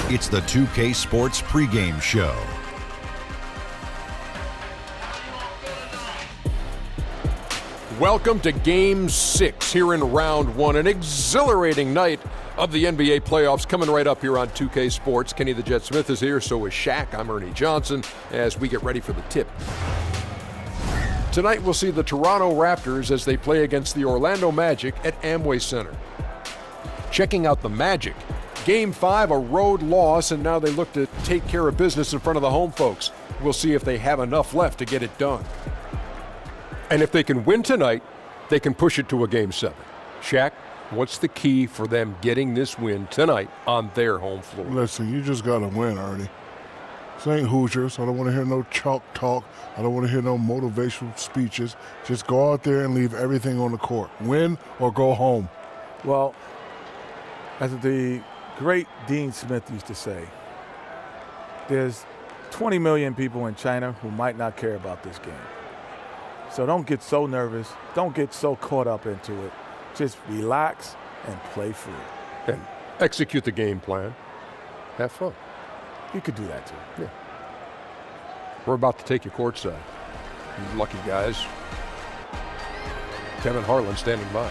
It's the 2K Sports pregame show. Welcome to Game 6 here in Round 1. An exhilarating night of the NBA playoffs coming right up here on 2K Sports. Kenny the Jet Smith is here, so is Shaq. I'm Ernie Johnson as we get ready for the tip. Tonight we'll see the Toronto Raptors as they play against the Orlando Magic at Amway Center. Checking out the Magic. Game 5, a road loss, and now they look to take care of business in front of the home folks. We'll see if they have enough left to get it done. And if they can win tonight, they can push it to a Game 7. Shaq, what's the key for them getting this win tonight on their home floor? Listen, you just got to win, Ernie. This ain't Hoosiers. I don't want to hear no chalk talk. I don't want to hear no motivational speeches. Just go out there and leave everything on the court. Win or go home. Well, as the great Dean Smith used to say, there's 20 million people in China who might not care about this game. So don't get so nervous. Don't get so caught up into it. Just relax and play free. And execute the game plan. Have fun. You could do that too. Yeah. We're about to take you courtside. You lucky guys. Kevin Harlan standing by.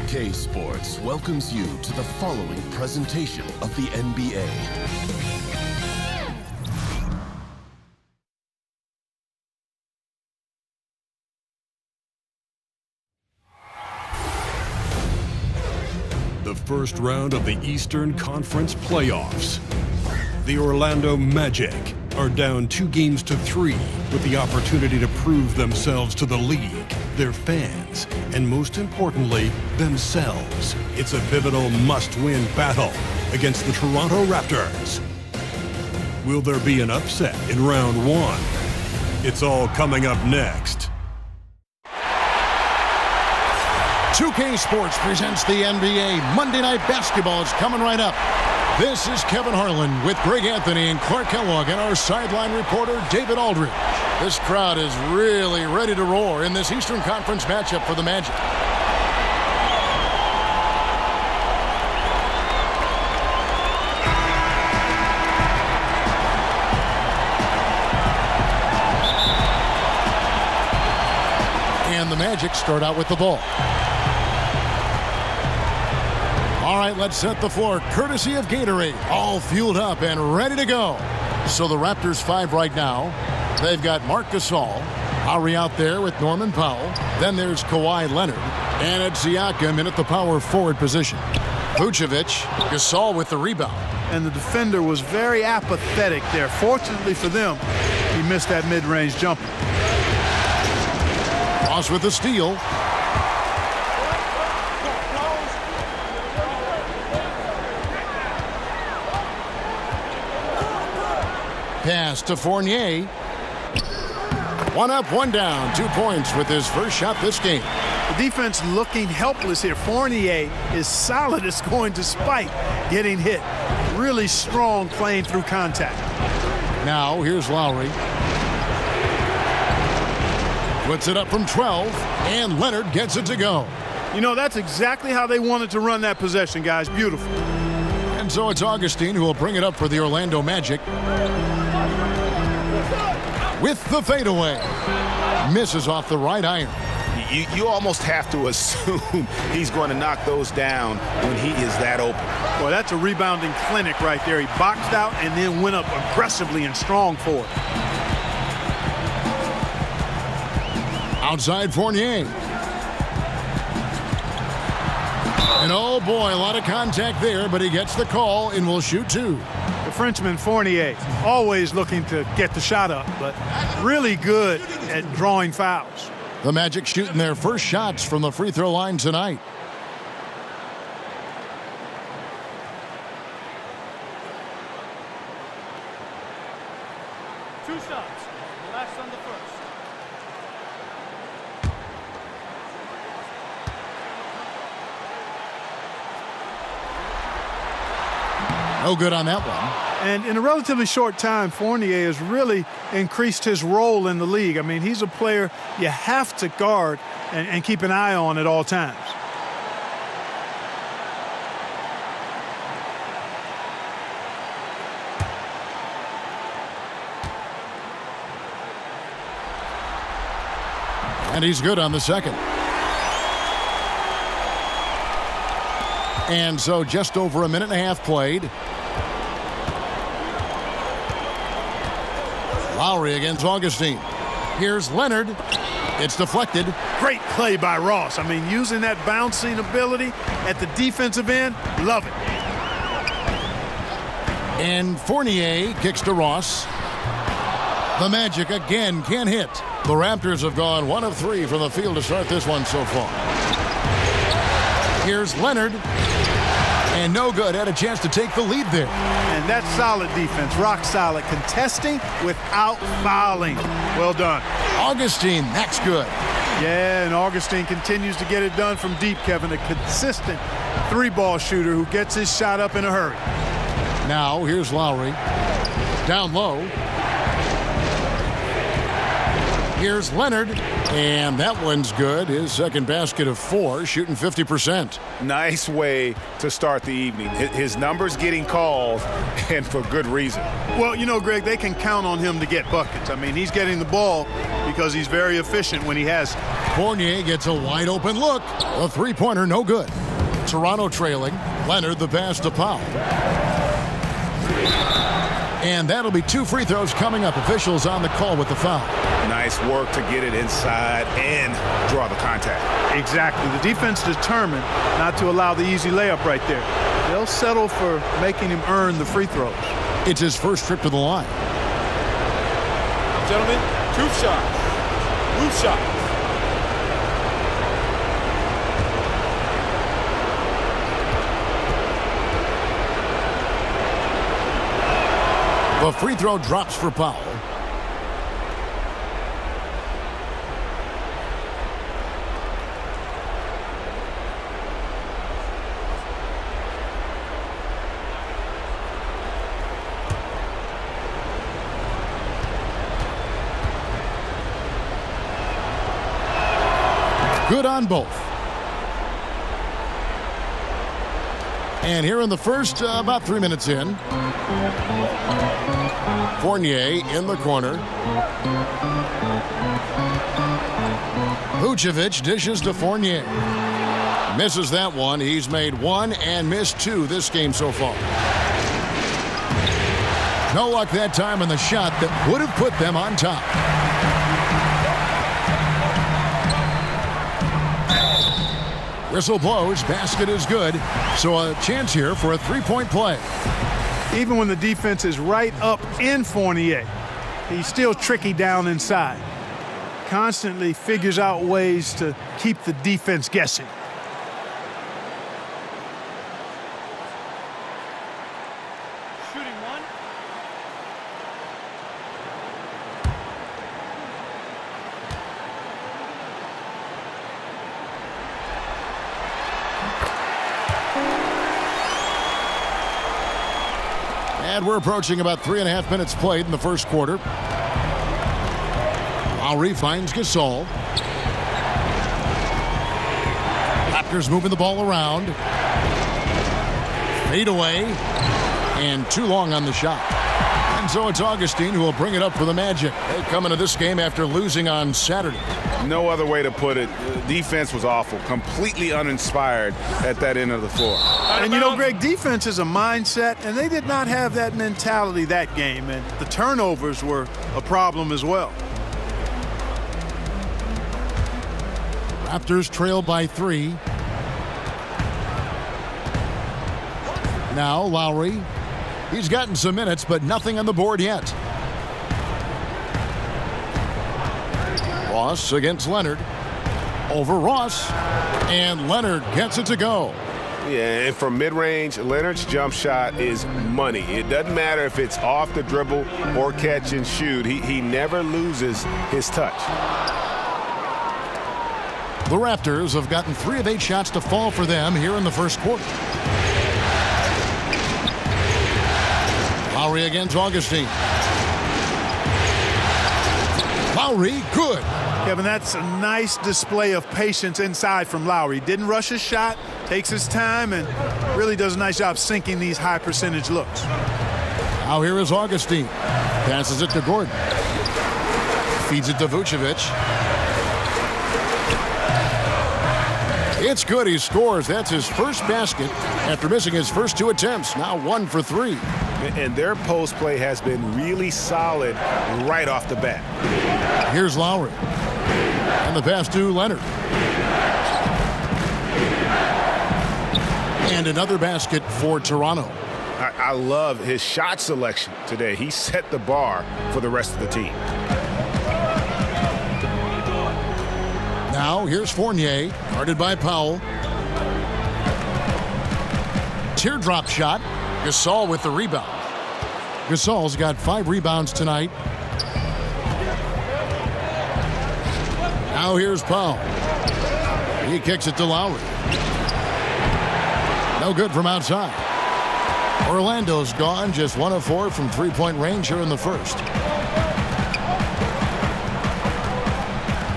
K Sports welcomes you to the following presentation of the NBA. The first round of the Eastern Conference playoffs. The Orlando Magic are down 2-3 with the opportunity to prove themselves to the league, their fans, and most importantly, themselves. It's a pivotal must-win battle against the Toronto Raptors. Will there be an upset in round 1? It's all coming up next. 2K Sports presents the NBA. Monday Night Basketball is coming right up. This is Kevin Harlan with Greg Anthony and Clark Kellogg and our sideline reporter, David Aldridge. This crowd is really ready to roar in this Eastern Conference matchup for the Magic. And the Magic start out with the ball. All right, let's set the floor, courtesy of Gatorade. All fueled up and ready to go. So the Raptors 5 right now. They've got Marc Gasol. Ari out there with Norman Powell. Then there's Kawhi Leonard. And it's Siakam in at the power forward position. Vucevic, Gasol with the rebound. And the defender was very apathetic there. Fortunately for them, he missed that mid-range jumper. Ross with the steal. Pass to Fournier. One up, one down. 2 points with his first shot this game. The defense looking helpless here. Fournier is solid at scoring despite getting hit. Really strong playing through contact. Now here's Lowry. Puts it up from 12, and Leonard gets it to go. You know, that's exactly how they wanted to run that possession, guys. Beautiful. And so it's Augustine who will bring it up for the Orlando Magic. With the fadeaway. Misses off the right iron. You almost have to assume he's going to knock those down when he is that open. Boy, that's a rebounding clinic right there. He boxed out and then went up aggressively and strong for it. Outside Fournier. And oh boy, a lot of contact there, but he gets the call and will shoot 2. The Frenchman Fournier, always looking to get the shot up, but really good at drawing fouls. The Magic shooting their first shots from the free throw line tonight. Two shots, last on the first. No good on that one. And in a relatively short time, Fournier has really increased his role in the league. I mean, he's a player you have to guard and keep an eye on at all times. And he's good on the second. And so just over a minute and a half played. Lowry against Augustine. Here's Leonard. It's deflected. Great play by Ross. I mean, using that bouncing ability at the defensive end, love it. And Fournier kicks to Ross. The Magic again can't hit. The Raptors have gone 1 of 3 from the field to start this one so far. Here's Leonard. And no good. Had a chance to take the lead there. And that's solid defense. Rock solid. Contesting without fouling. Well done. Augustine, that's good. Yeah, and Augustine continues to get it done from deep, Kevin. A consistent three-ball shooter who gets his shot up in a hurry. Now, here's Lowry. Down low. Here's Leonard, and that one's good. His second basket of 4, shooting 50%. Nice way to start the evening. His numbers getting called, and for good reason. Well, you know, Greg, they can count on him to get buckets. I mean, he's getting the ball because he's very efficient when he has it. Fournier gets a wide open look. A three-pointer, no good. Toronto trailing. Leonard the pass to Powell. And that'll be 2 free throws coming up. Officials on the call with the foul. Nice work to get it inside and draw the contact. Exactly. The defense determined not to allow the easy layup right there. They'll settle for making him earn the free throws. It's his first trip to the line. Gentlemen, 2 shots. Loose shots. The free throw drops for Powell. Good on both. And here in the first, about 3 minutes in. Fournier in the corner. Vucevic dishes to Fournier. Misses that one. He's made 1 and missed 2 this game so far. No luck that time in the shot that would have put them on top. Whistle blows, basket is good. So a chance here for a three-point play. Even when the defense is right up in Fournier, he's still tricky down inside. Constantly figures out ways to keep the defense guessing. Shooting 1. And we're approaching about 3.5 minutes played in the first quarter. Lowry finds Gasol. Raptors moving the ball around. Fade away. And too long on the shot. And so it's Augustine who will bring it up for the Magic. They come into this game after losing on Saturday. No other way to put it. The defense was awful. Completely uninspired at that end of the floor. And you know, Greg, defense is a mindset, and they did not have that mentality that game. And the turnovers were a problem as well. Raptors trail by 3. Now Lowry. He's gotten some minutes, but nothing on the board yet. Ross against Leonard. Over Ross. And Leonard gets it to go. Yeah, and from mid-range, Leonard's jump shot is money. It doesn't matter if it's off the dribble or catch and shoot. He never loses his touch. The Raptors have gotten 3 of 8 shots to fall for them here in the first quarter. Lowry against Augustine. Lowry, good. Kevin, that's a nice display of patience inside from Lowry. Didn't rush his shot, takes his time, and really does a nice job sinking these high percentage looks. Now here is Augustine. Passes it to Gordon. Feeds it to Vucevic. It's good. He scores. That's his first basket after missing his first 2 attempts. Now 1 for 3. And their post play has been really solid right off the bat. Here's Lowry. And the pass to Leonard. And another basket for Toronto. I love his shot selection today. He set the bar for the rest of the team. Now here's Fournier, guarded by Powell. Teardrop shot. Gasol with the rebound. Gasol's got 5 rebounds tonight. Now here's Powell. He kicks it to Lowry. No good from outside. Orlando's gone, just 1 of 4 from three-point range here in the first.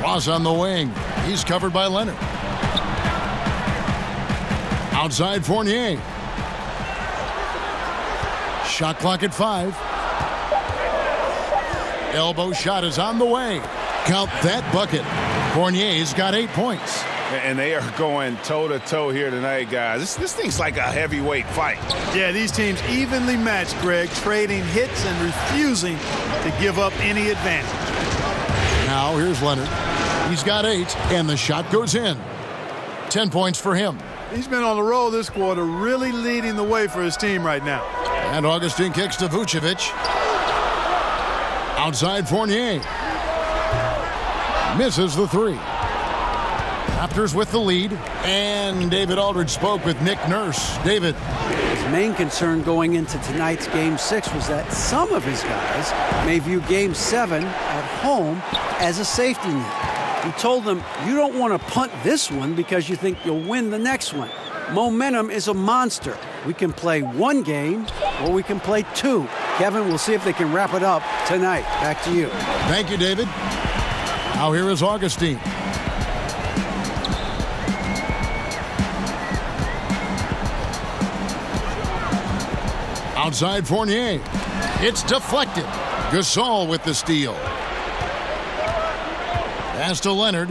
Ross on the wing. He's covered by Leonard. Outside Fournier. Shot clock at 5. Elbow shot is on the way. Count that bucket. Fournier's got 8 points. And they are going toe-to-toe here tonight, guys. This thing's like a heavyweight fight. Yeah, these teams evenly matched, Greg, trading hits and refusing to give up any advantage. Now here's Leonard. He's got 8, and the shot goes in. 10 points for him. He's been on the roll this quarter, really leading the way for his team right now. And Augustine kicks to Vucevic. Outside Fournier. Misses the 3. Raptors with the lead, and David Aldridge spoke with Nick Nurse. David. His main concern going into tonight's Game 6 was that some of his guys may view Game 7 at home as a safety net. He told them, you don't want to punt this one because you think you'll win the next one. Momentum is a monster. We can play 1 game or we can play 2. Kevin, we'll see if they can wrap it up tonight. Back to you. Thank you, David. Now here is Augustine. Outside Fournier. It's deflected. Gasol with the steal. Pass to Leonard.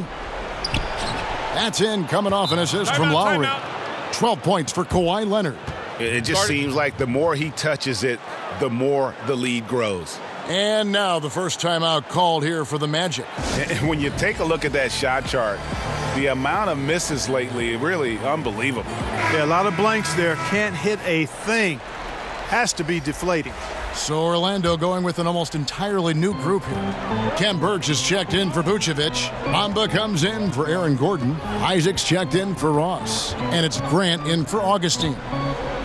That's in, coming off an assist from Lowry. 12 points for Kawhi Leonard. It just seems like the more he touches it, the more the lead grows. And now the first timeout called here for the Magic. And when you take a look at that shot chart, the amount of misses lately, really unbelievable. Yeah, a lot of blanks there. Can't hit a thing. Has to be deflating. So Orlando going with an almost entirely new group here. Kem Birch is checked in for Vucevic. Mamba comes in for Aaron Gordon. Isaac's checked in for Ross. And it's Grant in for Augustine.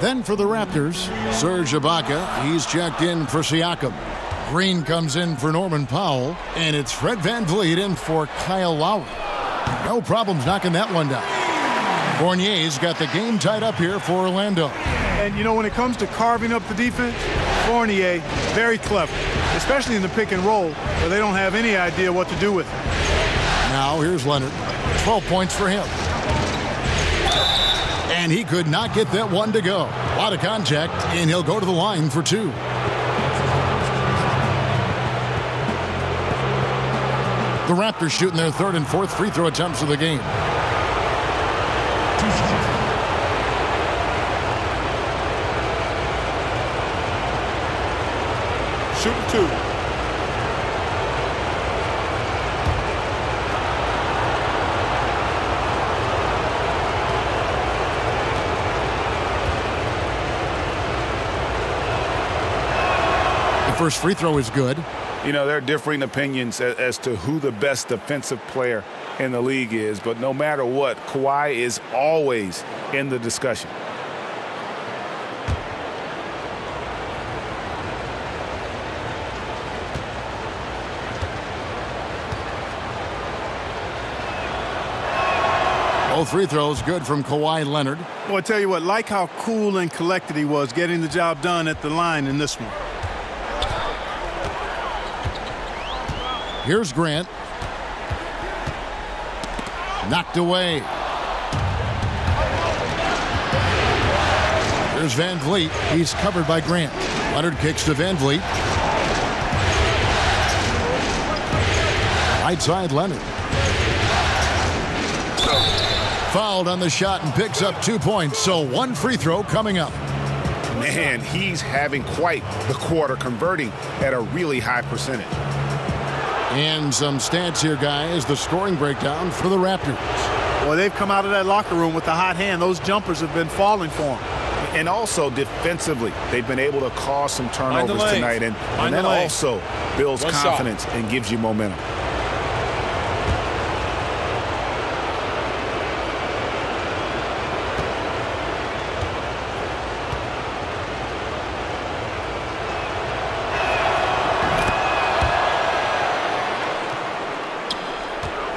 Then for the Raptors, Serge Ibaka. He's checked in for Siakam. Green comes in for Norman Powell. And it's Fred VanVleet in for Kyle Lowry. No problems knocking that one down. Fournier's got the game tied up here for Orlando. And, you know, when it comes to carving up the defense, Fournier, very clever, especially in the pick and roll, where they don't have any idea what to do with it. Now here's Leonard. 12 points for him. And he could not get that one to go. A lot of contact, and he'll go to the line for 2. The Raptors shooting their 3rd and 4th free throw attempts of the game. Shooting 2. The first free throw is good. You know, there are differing opinions as to who the best defensive player in the league is, but no matter what, Kawhi is always in the discussion. Both free throws good from Kawhi Leonard. Well, I tell you what, like how cool and collected he was getting the job done at the line in this one. Here's Grant. Knocked away. Here's Van Vliet. He's covered by Grant. Leonard kicks to Van Vliet. Right side, Leonard. Fouled on the shot and picks up 2 points. So one free throw coming up. Man, he's having quite the quarter, converting at a really high percentage. And some stats here, guys. The scoring breakdown for the Raptors. Well, they've come out of that locker room with the hot hand. Those jumpers have been falling for them. And also defensively, they've been able to cause some turnovers tonight. And that also builds confidence and gives you momentum.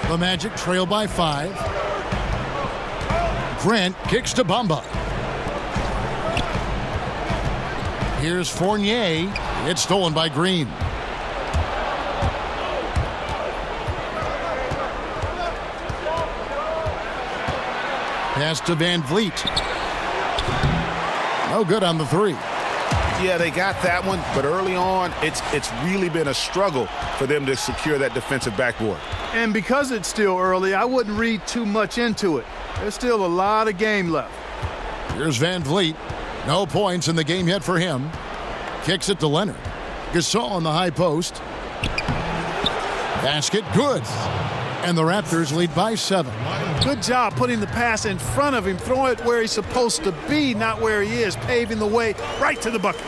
The Magic trail by 5. Grant kicks to Bamba. Here's Fournier. It's stolen by Green. Pass to Van Vliet. No good on the 3. Yeah, they got that one, but early on, it's really been a struggle for them to secure that defensive backboard. And because it's still early, I wouldn't read too much into it. There's still a lot of game left. Here's Van Vliet. No points in the game yet for him. Kicks it to Leonard. Gasol on the high post. Basket good. And the Raptors lead by 7. Good job putting the pass in front of him, throwing it where he's supposed to be, not where he is, paving the way right to the bucket.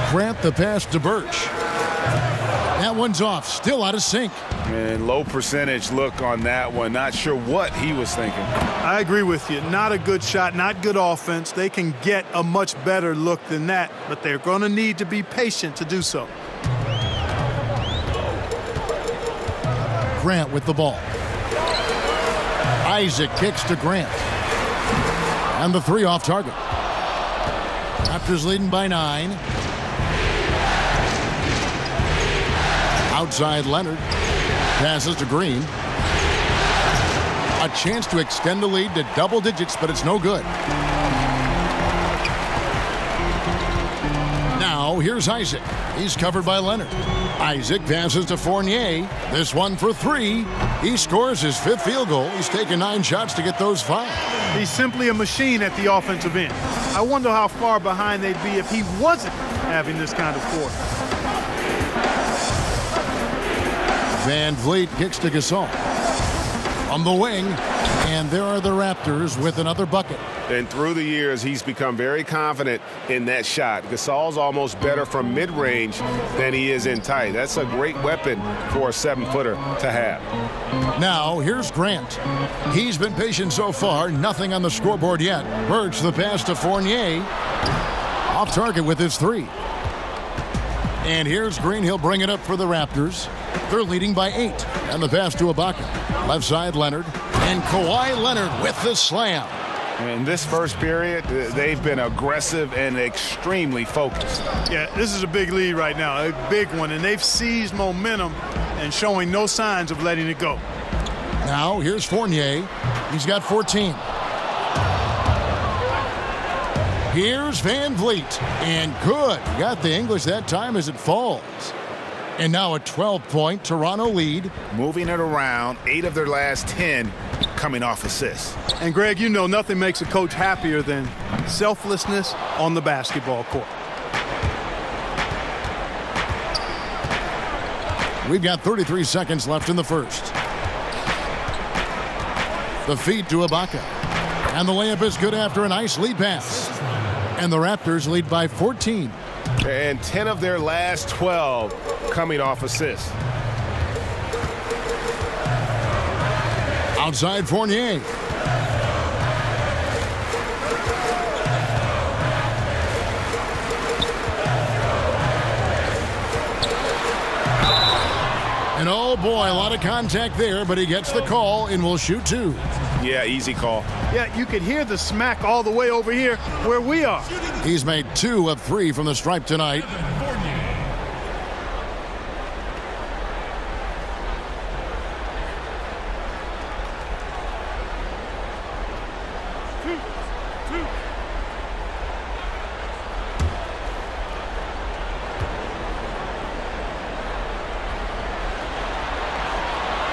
Grant the pass to Birch. That one's off, still out of sync. And low percentage look on that one. Not sure what he was thinking. I agree with you. Not a good shot, not good offense. They can get a much better look than that, but they're going to need to be patient to do so. Grant with the ball. Isaac kicks to Grant. And the 3 off target. Raptors leading by 9. Outside Leonard. Passes to Green. A chance to extend the lead to double digits, but it's no good. Now here's Isaac. He's covered by Leonard. Isaac passes to Fournier. This one for 3. He scores his 5th field goal. He's taken 9 shots to get those 5. He's simply a machine at the offensive end. I wonder how far behind they'd be if he wasn't having this kind of quarter. Van Vliet kicks to Gasol. On the wing, and there are the Raptors with another bucket. And through the years, he's become very confident in that shot. Gasol's almost better from mid-range than he is in tight. That's a great weapon for a 7-footer to have. Now, here's Grant. He's been patient so far. Nothing on the scoreboard yet. Birch the pass to Fournier. Off target with his 3. And here's Green. He'll bring it up for the Raptors. They're leading by 8. And the pass to Ibaka. Left side, Leonard. And Kawhi Leonard with the slam. In this first period, they've been aggressive and extremely focused. Yeah, this is a big lead right now, a big one, and they've seized momentum and showing no signs of letting it go. Now, here's Fournier. He's got 14. Here's Van Vliet. And good. Got the English that time as it falls. And now a 12-point Toronto lead. Moving it around, 8 of their last 10 coming off assists. And Greg, you know nothing makes a coach happier than selflessness on the basketball court. We've got 33 seconds left in the first. The feed to Ibaka. And the layup is good after a nice lead pass. And the Raptors lead by 14. And 10 of their last 12 coming off assists. Outside Fournier. And oh boy, a lot of contact there, but he gets the call and will shoot 2. Yeah, easy call. Yeah, you could hear the smack all the way over here where we are. He's made 2 of 3 from the stripe tonight.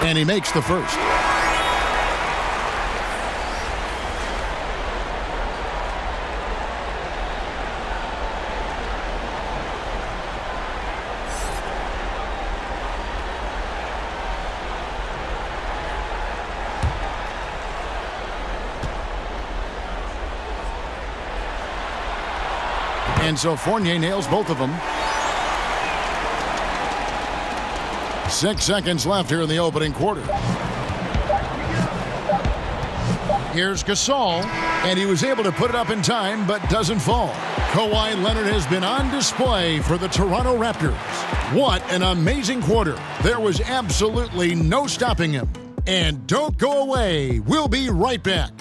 And he makes the first. And so Fournier nails both of them. 6 seconds left here in the opening quarter. Here's Gasol, and he was able to put it up in time, but doesn't fall. Kawhi Leonard has been on display for the Toronto Raptors. What an amazing quarter. There was absolutely no stopping him. And don't go away. We'll be right back.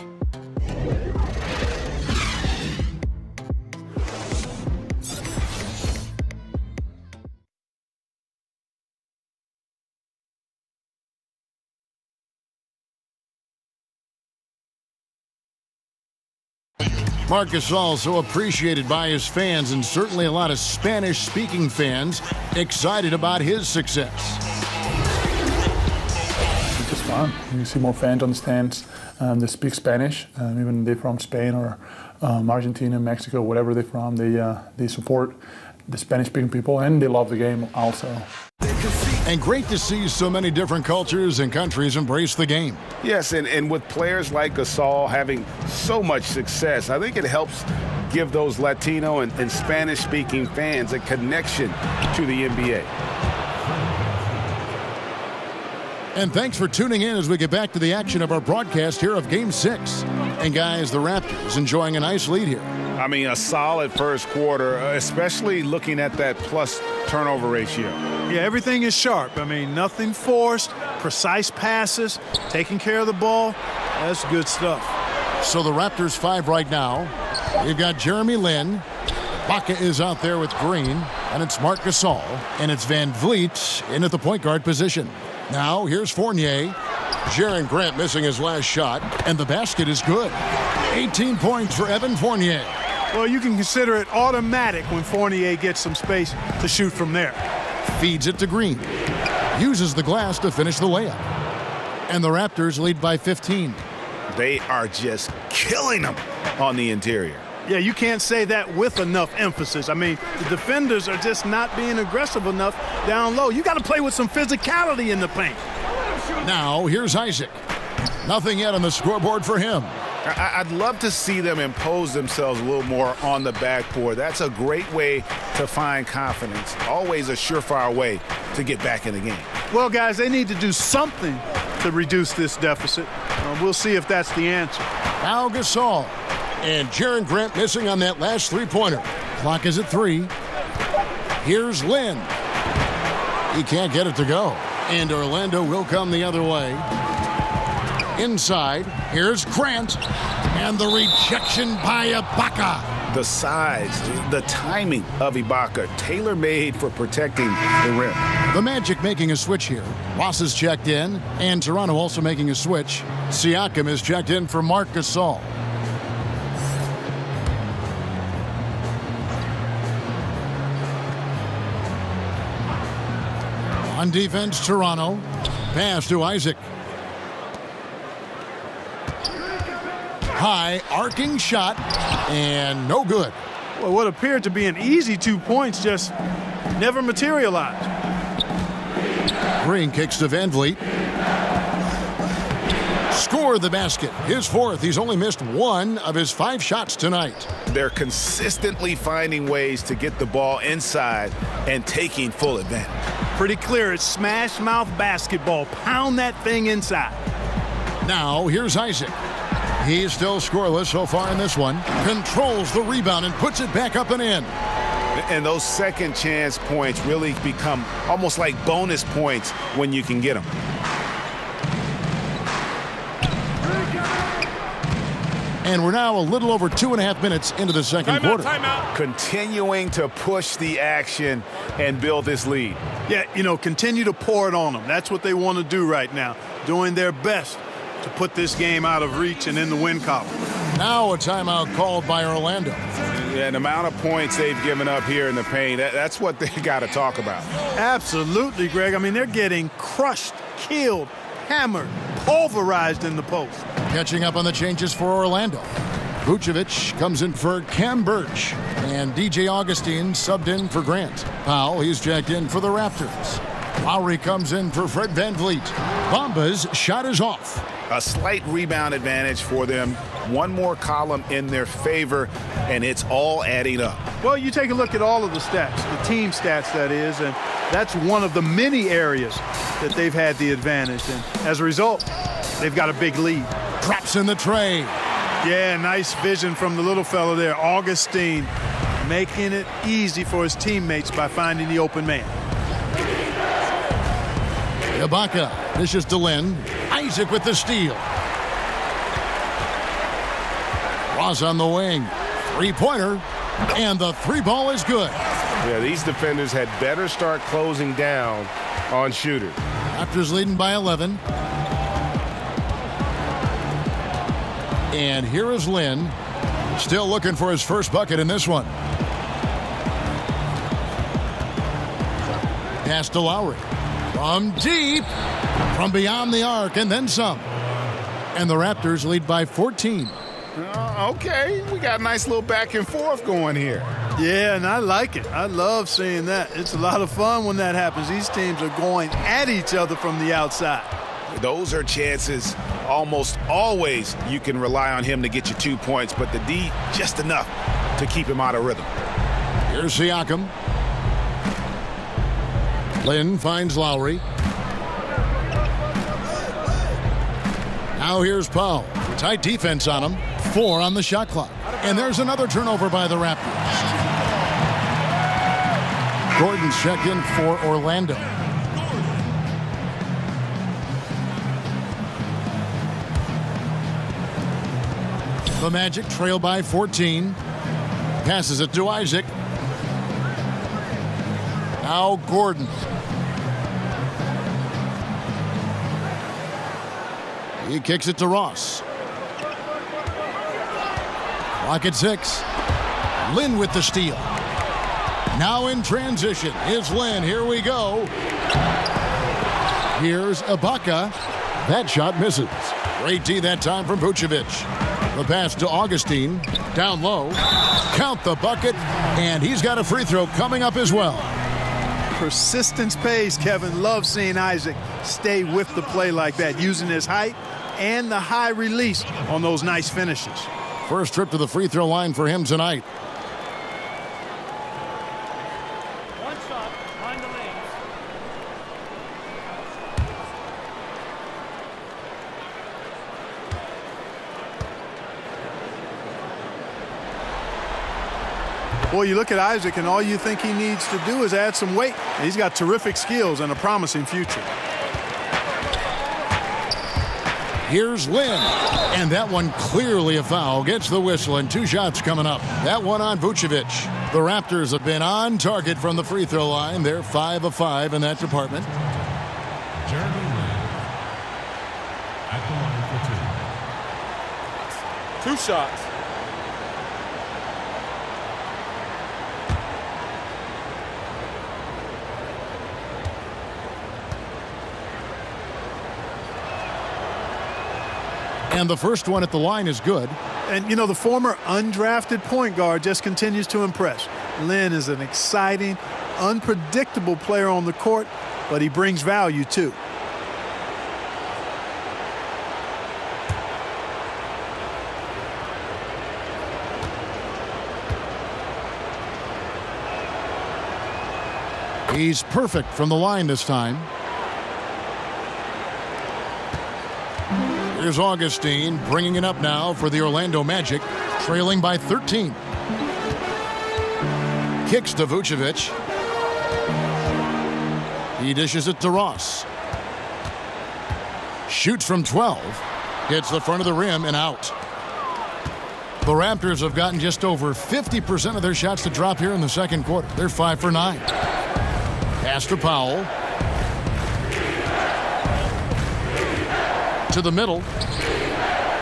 Marc Gasol, so appreciated by his fans, and certainly a lot of Spanish-speaking fans excited about his success. It's just fun. You see more fans on the stands that speak Spanish, even they're from Spain or Argentina, Mexico, whatever they're from. They support the Spanish-speaking people, and they love the game also. And great to see so many different cultures and countries embrace the game. Yes, and with players like Gasol having so much success, I think it helps give those Latino and Spanish-speaking fans a connection to the NBA. And thanks for tuning in as we get back to the action of our broadcast here of Game 6. And guys, the Raptors enjoying a nice lead here. I mean, a solid first quarter, especially looking at that plus turnover ratio. Yeah, everything is sharp. I mean, nothing forced, precise passes, taking care of the ball. That's good stuff. So the Raptors 5 right now. You've got Jeremy Lin. Baca is out there with Green. And it's Marc Gasol. And it's Van Vliet in at the point guard position. Now, here's Fournier. Jaren Grant missing his last shot. And the basket is good. 18 points for Evan Fournier. Well, you can consider it automatic when Fournier gets some space to shoot from there. Feeds it to Green. Uses the glass to finish the layup. And the Raptors lead by 15. They are just killing them on the interior. Yeah, you can't say that with enough emphasis. I mean, the defenders are just not being aggressive enough down low. You got to play with some physicality in the paint. Now, here's Isaac. Nothing yet on the scoreboard for him. I'd love to see them impose themselves a little more on the backboard. That's a great way to find confidence. Always a surefire way to get back in the game. Well, guys, they need to do something to reduce this deficit. We'll see if that's the answer. Now Gasol. And Jaren Grant missing on that last three-pointer. Clock is at 3. Here's Lin. He can't get it to go. And Orlando will come the other way. Inside, here's Grant, and the rejection by Ibaka. The size, the timing of Ibaka, tailor-made for protecting the rim. The Magic making a switch here. Ross is checked in, and Toronto also making a switch. Siakam is checked in for Marc Gasol. On defense, Toronto. Pass to Isaac. High, arcing shot, and no good. Well, what appeared to be an easy 2 points just never materialized. Green kicks to Van Vliet. Score the basket. His fourth. He's only missed 1 of his 5 shots tonight. They're consistently finding ways to get the ball inside and taking full advantage. Pretty clear. It's smash mouth basketball. Pound that thing inside. Now, here's Isaac. He's still scoreless so far in this one. Controls the rebound and puts it back up and in. And those second chance points really become almost like bonus points when you can get them. And we're now a little over 2.5 minutes into the second quarter. Timeout. Continuing to push the action and build this lead. Yeah, continue to pour it on them. That's what they want to do right now. Doing their best to put this game out of reach and in the win column. Now a timeout called by Orlando. Yeah, the amount of points they've given up here in the paint, that's what they got to talk about. Absolutely, Greg. I mean, they're getting crushed, killed, hammered, pulverized in the post. Catching up on the changes for Orlando. Vucevic comes in for Cam Birch, and DJ Augustine subbed in for Grant. Powell, he's checked in for the Raptors. Lowry comes in for Fred VanVleet. Bamba's shot is off. A slight rebound advantage for them. One more column in their favor, and it's all adding up. Well, you take a look at all of the stats, the team stats, that is, and that's one of the many areas that they've had the advantage. And as a result, they've got a big lead. Drops in the tray. Yeah, nice vision from the little fella there, Augustine, making it easy for his teammates by finding the open man. Ibaka dishes to Lin. Isaac with the steal. Ross on the wing. Three-pointer. And the three ball is good. Yeah, these defenders had better start closing down on shooters. Raptors leading by 11. And here is Lin. Still looking for his first bucket in this one. Pass to Lowry. From deep. From beyond the arc and then some. And the Raptors lead by 14. Okay, we got a nice little back and forth going here. Yeah, and I like it. I love seeing that. It's a lot of fun when that happens. These teams are going at each other from the outside. Those are chances almost always you can rely on him to get you 2 points, but the D just enough to keep him out of rhythm. Here's Siakam. Lin finds Lowry. Now here's Powell. Tight defense on him. 4 on the shot clock. And there's another turnover by the Raptors. Gordon's checked in for Orlando. The Magic trail by 14. Passes it to Isaac. Now Gordon. He kicks it to Ross. Clock at 6. Lin with the steal. Now in transition is Lin. Here we go. Here's Ibaka. That shot misses. Great D that time from Vucevic. The pass to Augustine. Down low. Count the bucket. And he's got a free throw coming up as well. Persistence pays, Kevin. Love seeing Isaac stay with the play like that, using his height and the high release on those nice finishes. First trip to the free throw line for him tonight. One shot, find the lanes. Boy, you look at Isaac and all you think he needs to do is add some weight. He's got terrific skills and a promising future. Here's Lin. And that one clearly a foul. Gets the whistle and 2 shots coming up. That one on Vucevic. The Raptors have been on target from the free throw line. They're 5 of 5 in that department. Jeremy Lin at the line for 2. 2 shots. And the first one at the line is good. And, you know, the former undrafted point guard just continues to impress. Lin is an exciting, unpredictable player on the court, but he brings value, too. He's perfect from the line this time. Here's Augustine bringing it up now for the Orlando Magic, trailing by 13. Kicks to Vucevic. He dishes it to Ross. Shoots from 12. Hits the front of the rim and out. The Raptors have gotten just over 50% of their shots to drop here in the second quarter. They're 5 for 9. Pass to Powell. To the middle.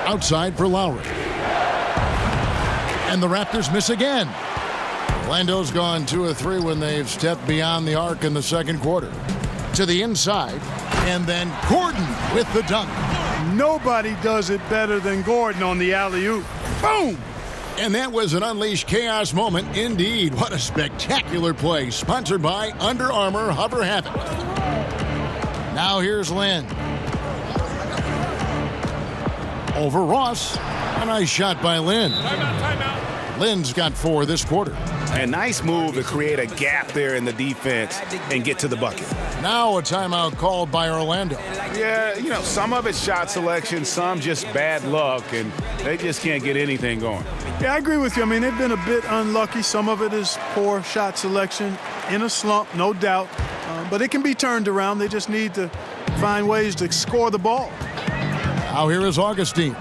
Outside for Lowry. and the Raptors miss again. Orlando's gone 2 of 3 when they've stepped beyond the arc in the second quarter. To the inside, and then Gordon with the dunk. Nobody does it better than Gordon on the alley-oop. Boom! And that was an unleashed chaos moment indeed. What a spectacular play, sponsored by Under Armour Hover Havoc. Now here's Lynn. Over Ross. A nice shot by Lynn. Timeout. Lynn's got 4 this quarter. A nice move to create a gap there in the defense and get to the bucket. Now a timeout called by Orlando. Yeah, some of it's shot selection, some just bad luck, and they just can't get anything going. Yeah, I agree with you. I mean, they've been a bit unlucky. Some of it is poor shot selection. In a slump, no doubt. But it can be turned around. They just need to find ways to score the ball. Now here is Augustine.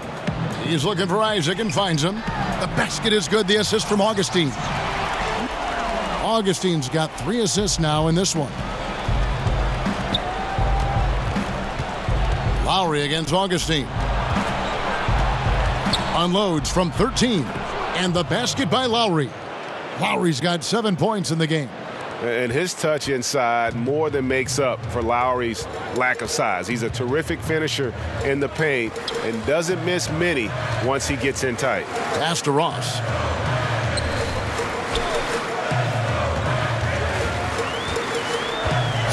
He's looking for Isaac and finds him. The basket is good. The assist from Augustine. Augustine's got 3 assists now in this one. Lowry against Augustine. Unloads from 13. And the basket by Lowry. Lowry's got 7 points in the game. And his touch inside more than makes up for Lowry's lack of size. He's a terrific finisher in the paint and doesn't miss many once he gets in tight. Pass to Ross.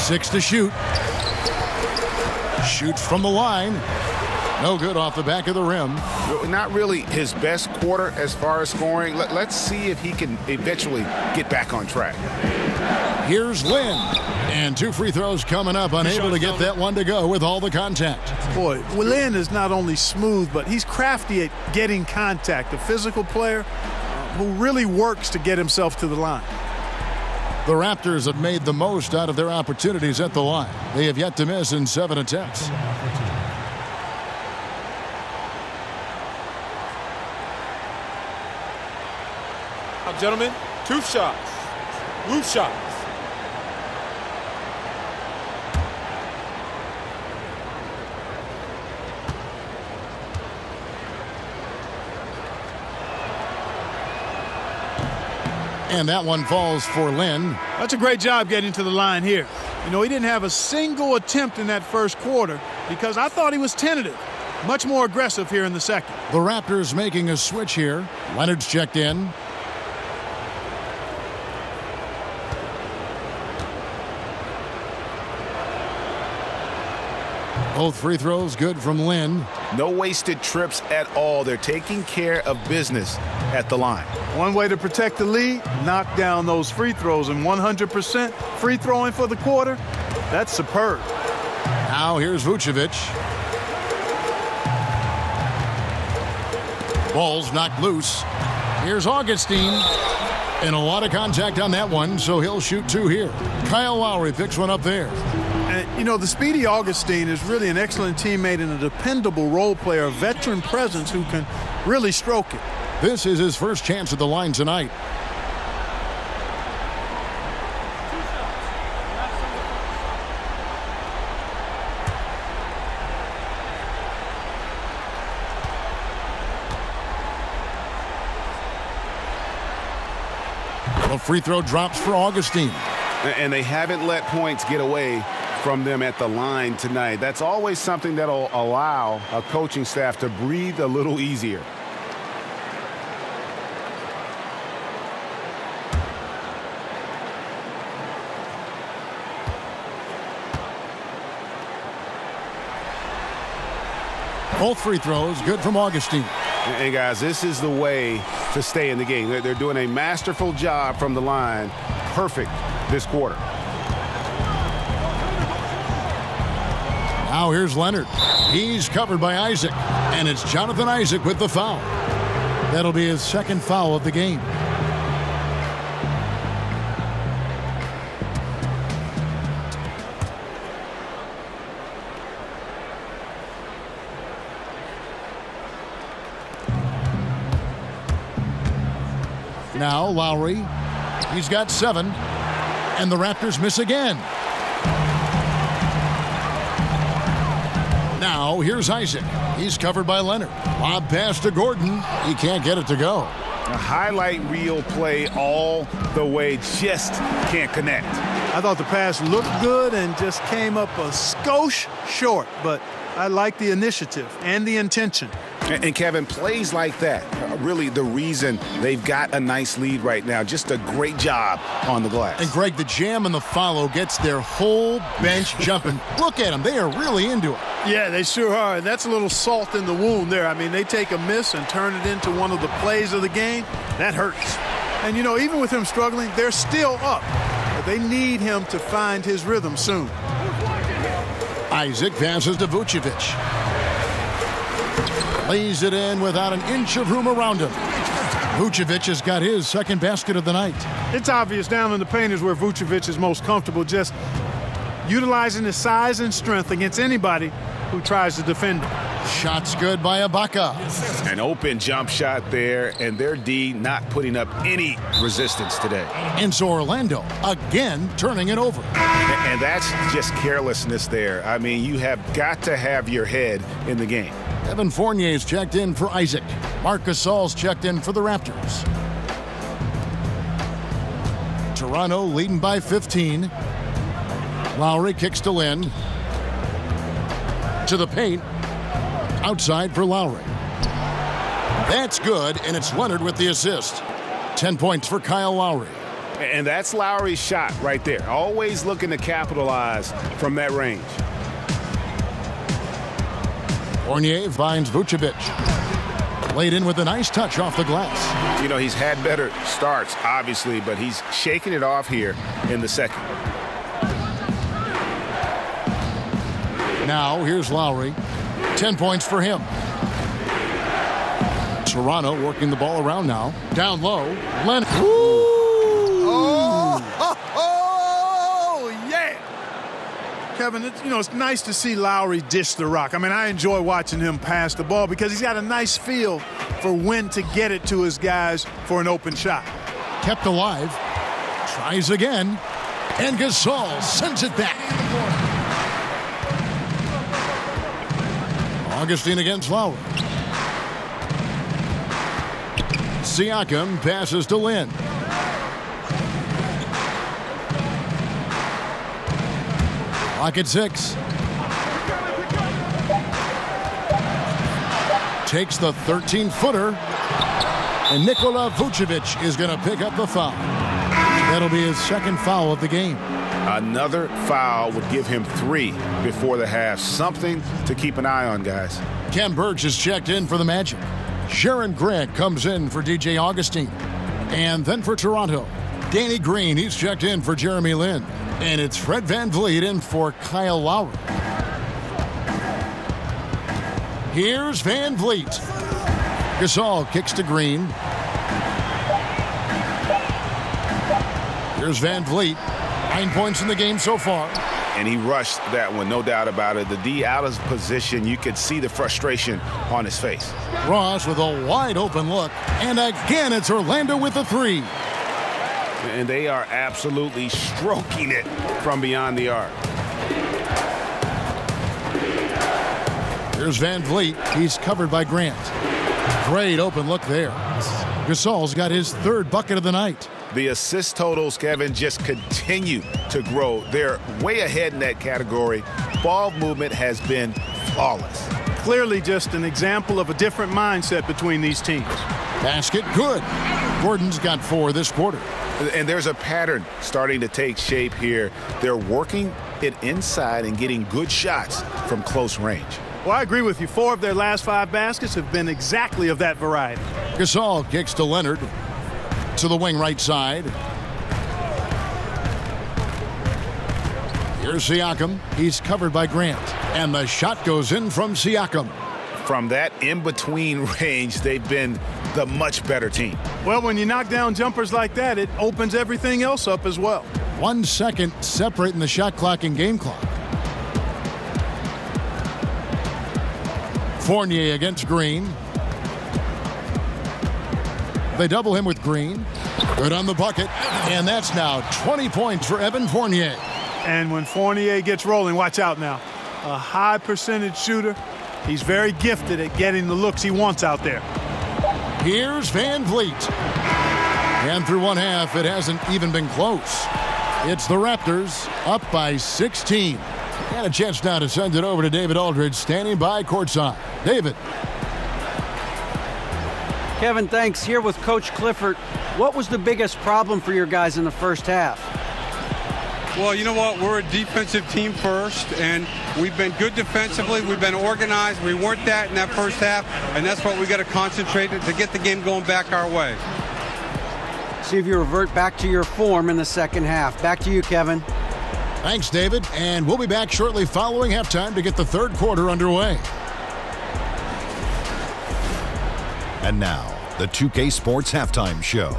Six to shoot. Shoots from the line. No good off the back of the rim. Not really his best quarter as far as scoring. Let's see if he can eventually get back on track. Here's Lynn. And 2 free throws coming up. Unable to get that one to go with all the contact. Boy, Lynn is not only smooth, but he's crafty at getting contact. A physical player who really works to get himself to the line. The Raptors have made the most out of their opportunities at the line. They have yet to miss in 7 attempts. Now, gentlemen, 2 shots. Loose shots. And that one falls for Lynn. That's a great job getting to the line here. He didn't have a single attempt in that first quarter because I thought he was tentative. Much more aggressive here in the second. The Raptors making a switch here. Leonard's checked in. Both free throws good from Lynn. No wasted trips at all. They're taking care of business at the line. One way to protect the lead, knock down those free throws, and 100% free throwing for the quarter, that's superb. Now here's Vucevic. Ball's knocked loose. Here's Augustine. And a lot of contact on that one, so he'll shoot 2 here. Kyle Lowry picks one up there. And, the speedy Augustine is really an excellent teammate and a dependable role player, a veteran presence who can really stroke it. This is his first chance at the line tonight. A free throw drops for Augustine. And they haven't let points get away from them at the line tonight. That's always something that'll allow a coaching staff to breathe a little easier. Both free throws good from Augustine. And guys, this is the way to stay in the game. They're doing a masterful job from the line. Perfect this quarter. Now here's Leonard. He's covered by Isaac. And it's Jonathan Isaac with the foul. That'll be his second foul of the game. Now Lowry. He's got 7. And the Raptors miss again. Now here's Isaac. He's covered by Leonard. Lob pass to Gordon. He can't get it to go. A highlight reel play all the way, just can't connect. I thought the pass looked good and just came up a skosh short, but I like the initiative and the intention. And Kevin, plays like that are really the reason they've got a nice lead right now. Just a great job on the glass. And Greg, the jam and the follow gets their whole bench jumping. Look at them. They are really into it. Yeah, they sure are. And that's a little salt in the wound there. I mean, they take a miss and turn it into one of the plays of the game. That hurts. And, you know, even with him struggling, they're still up. But they need him to find his rhythm soon. Isaac passes to Vucevic. Lays it in without an inch of room around him. Vucevic has got his second basket of the night. It's obvious down in the paint is where Vucevic is most comfortable, just utilizing his size and strength against anybody who tries to defend him. Shots good by Ibaka. An open jump shot there, and their D not putting up any resistance today. And so Orlando again turning it over. And that's just carelessness there. I mean, you have got to have your head in the game. Evan Fournier's checked in for Isaac. Marc Gasol's checked in for the Raptors. Toronto leading by 15. Lowry kicks to Lynn. To the paint. Outside for Lowry. That's good, and it's Leonard with the assist. 10 points for Kyle Lowry. And that's Lowry's shot right there. Always looking to capitalize from that range. Fournier finds Vucevic. Laid in with a nice touch off the glass. You know, he's had better starts, obviously, but he's shaking it off here in the second. Now, here's Lowry. 10 points for him. Toronto working the ball around now. Down low. Leonard. Kevin, it's nice to see Lowry dish the rock. I mean, I enjoy watching him pass the ball because he's got a nice feel for when to get it to his guys for an open shot. Kept alive. Tries again. And Gasol sends it back. Augustine against Lowry. Siakam passes to Lynn. Clock at 6. Takes the 13-footer. And Nikola Vucevic is going to pick up the foul. That'll be his second foul of the game. Another foul would give him 3 before the half. Something to keep an eye on, guys. Ken Burge is checked in for the Magic. Sharon Grant comes in for DJ Augustine. And then for Toronto, Danny Green, he's checked in for Jeremy Lin. And it's Fred VanVleet in for Kyle Lowry. Here's VanVleet. Gasol kicks to Green. Here's VanVleet. 9 points in the game so far. And he rushed that one, no doubt about it. The D out of position, you could see the frustration on his face. Ross with a wide open look. And again, it's Orlando with the 3. And they are absolutely stroking it from beyond the arc. Here's VanVleet. He's covered by Grant. Great open look there. Gasol's got his 3rd bucket of the night. The assist totals, Kevin, just continue to grow. They're way ahead in that category. Ball movement has been flawless. Clearly just an example of a different mindset between these teams. Basket good. Gordon's got 4 this quarter. And there's a pattern starting to take shape here. They're working it inside and getting good shots from close range. Well, I agree with you. 4 of their last 5 baskets have been exactly of that variety. Gasol kicks to Leonard. To the wing right side. Here's Siakam. He's covered by Grant. And the shot goes in from Siakam. From that in-between range, they've been the much better team. Well, when you knock down jumpers like that, it opens everything else up as well. 1 second separating the shot clock and game clock. Fournier against Green. They double him with Green. Good on the bucket. And that's now 20 points for Evan Fournier. And when Fournier gets rolling, watch out now. A high percentage shooter. He's very gifted at getting the looks he wants out there. Here's Van Vliet. And through one half, it hasn't even been close. It's the Raptors up by 16. And a chance now to send it over to David Aldridge, standing by courtside. David. Kevin, thanks. Here with Coach Clifford. What was the biggest problem for your guys in the first half? Well, you know what? We're a defensive team first, and we've been good defensively. We've been organized. We weren't that in that first half, and that's what we got to concentrate to get the game going back our way. See if you revert back to your form in the second half. Back to you, Kevin. Thanks, David. And we'll be back shortly following halftime to get the third quarter underway. And now, the 2K Sports Halftime Show.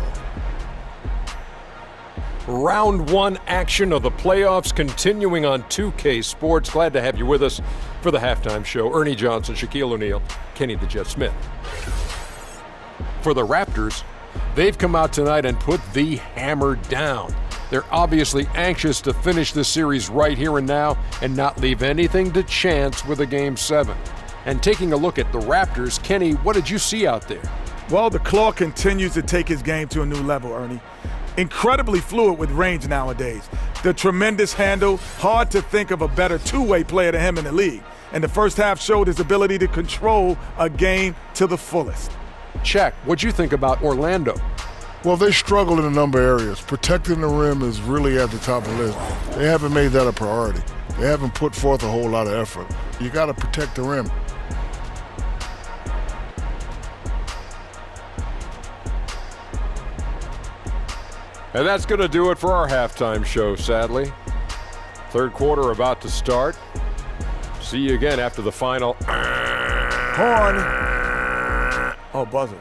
Round one action of the playoffs continuing on 2K Sports. Glad to have you with us for the halftime show. Ernie Johnson, Shaquille O'Neal, Kenny the Jet Smith. For the Raptors, they've come out tonight and put the hammer down. They're obviously anxious to finish this series right here and now and not leave anything to chance with a Game 7. And taking a look at the Raptors, Kenny, what did you see out there? Well, the Claw continues to take his game to a new level, Ernie. Incredibly fluid with range nowadays. The tremendous handle, hard to think of a better two-way player than him in the league. And the first half showed his ability to control a game to the fullest. Check. What'd you think about Orlando? Well, they struggled in a number of areas. Protecting the rim is really at the top of the list. They haven't made that a priority. They haven't put forth a whole lot of effort. You got to protect the rim. And that's going to do it for our halftime show, sadly. Third quarter about to start. See you again after the final. Horn. Oh, buzzer.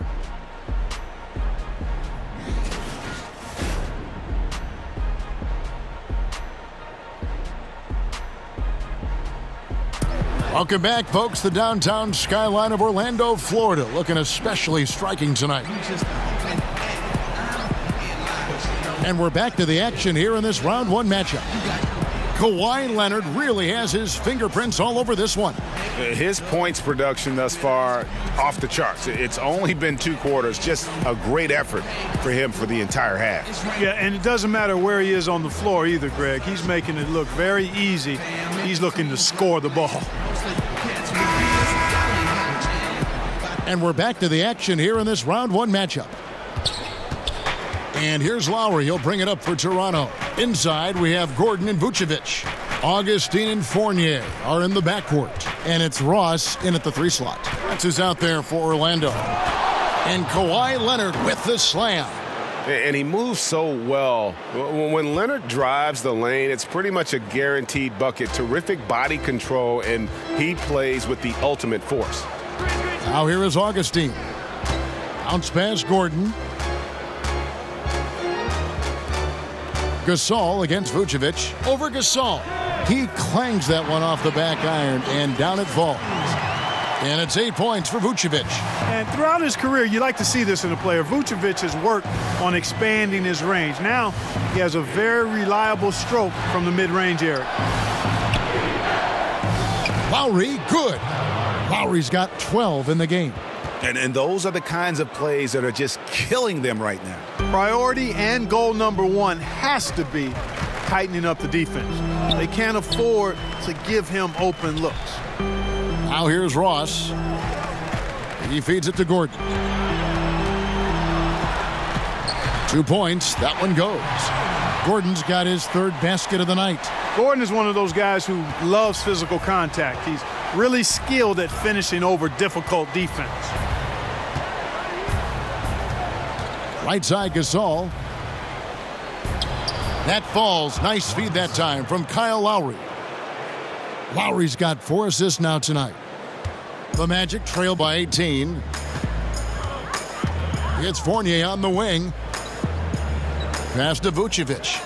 Welcome back, folks. The downtown skyline of Orlando, Florida, looking especially striking tonight. And we're back to the action here in this round one matchup. Kawhi Leonard really has his fingerprints all over this one. His points production thus far off the charts. It's only been 2 quarters. Just a great effort for him for the entire half. Yeah, and it doesn't matter where he is on the floor either, Greg. He's making it look very easy. He's looking to score the ball. And we're back to the action here in this round one matchup. And here's Lowry. He'll bring it up for Toronto. Inside, we have Gordon and Vucevic. Augustine and Fournier are in the backcourt. And it's Ross in at the 3 slot. That's who's out there for Orlando. And Kawhi Leonard with the slam. And he moves so well. When Leonard drives the lane, it's pretty much a guaranteed bucket. Terrific body control, and he plays with the ultimate force. Now here is Augustine. Bounce pass Gordon. Gasol against Vucevic. Over Gasol. He clangs that one off the back iron, and down it falls. And it's 8 points for Vucevic. And throughout his career, you like to see this in a player. Vucevic has worked on expanding his range. Now he has a very reliable stroke from the mid-range area. Lowry, good. Lowry's got 12 in the game. And those are the kinds of plays that are just killing them right now. Priority and goal number 1 has to be tightening up the defense. They can't afford to give him open looks. Now here's Ross. He feeds it to Gordon. 2 points. That one goes. Gordon's got his 3rd basket of the night. Gordon is one of those guys who loves physical contact. He's really skilled at finishing over difficult defense. Right side Gasol. That falls. Nice feed that time from Kyle Lowry. Lowry's got 4 assists now tonight. The Magic trail by 18. It's Fournier on the wing. Pass to Vucevic.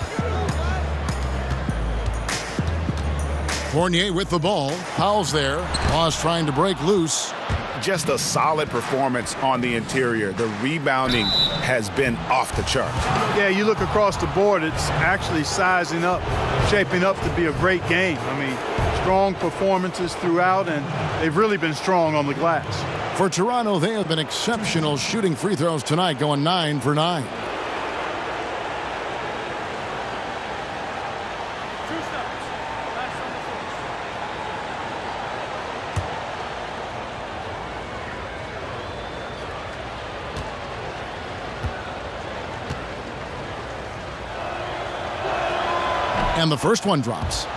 Fournier with the ball. Powell's there. Ross trying to break loose. Just a solid performance on the interior. The rebounding has been off the chart. Yeah, you look across the board, it's actually sizing up, shaping up to be a great game. I mean, Strong performances throughout, and they've really been strong on the glass. For Toronto, they have been exceptional shooting free throws tonight, going 9 for 9. And the first one drops.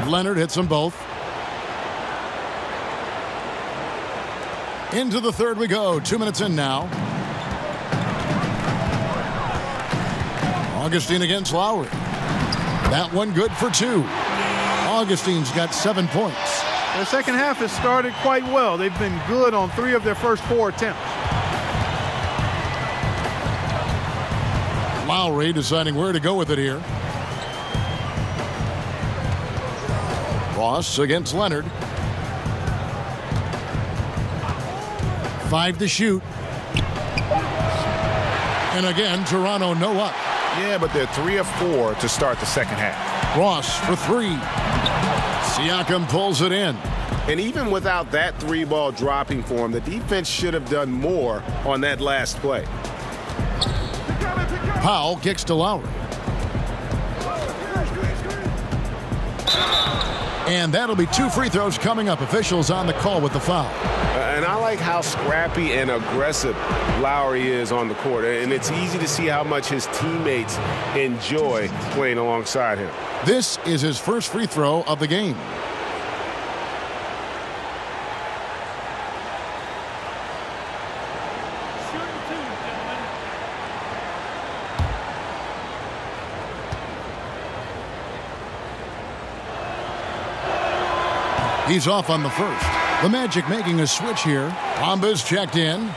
Leonard hits them both. Into the third we go. 2 minutes in now. Augustine against Lowry. That one good for 2. Augustine's got 7 points. The second half has started quite well. They've been good on 3 of their first 4 attempts. Lowry deciding where to go with it here. Ross against Leonard. 5 to shoot. And again, Toronto no up. Yeah, but they're 3 of 4 to start the second half. Ross for 3. Siakam pulls it in. And even without that 3-ball dropping for him, the defense should have done more on that last play. Powell kicks to Lowry. And that'll be 2 free throws coming up. Officials on the call with the foul. And I like how scrappy and aggressive Lowry is on the court. And it's easy to see how much his teammates enjoy playing alongside him. This is his first free throw of the game. He's off on the first. The Magic making a switch here. Bamba's checked in.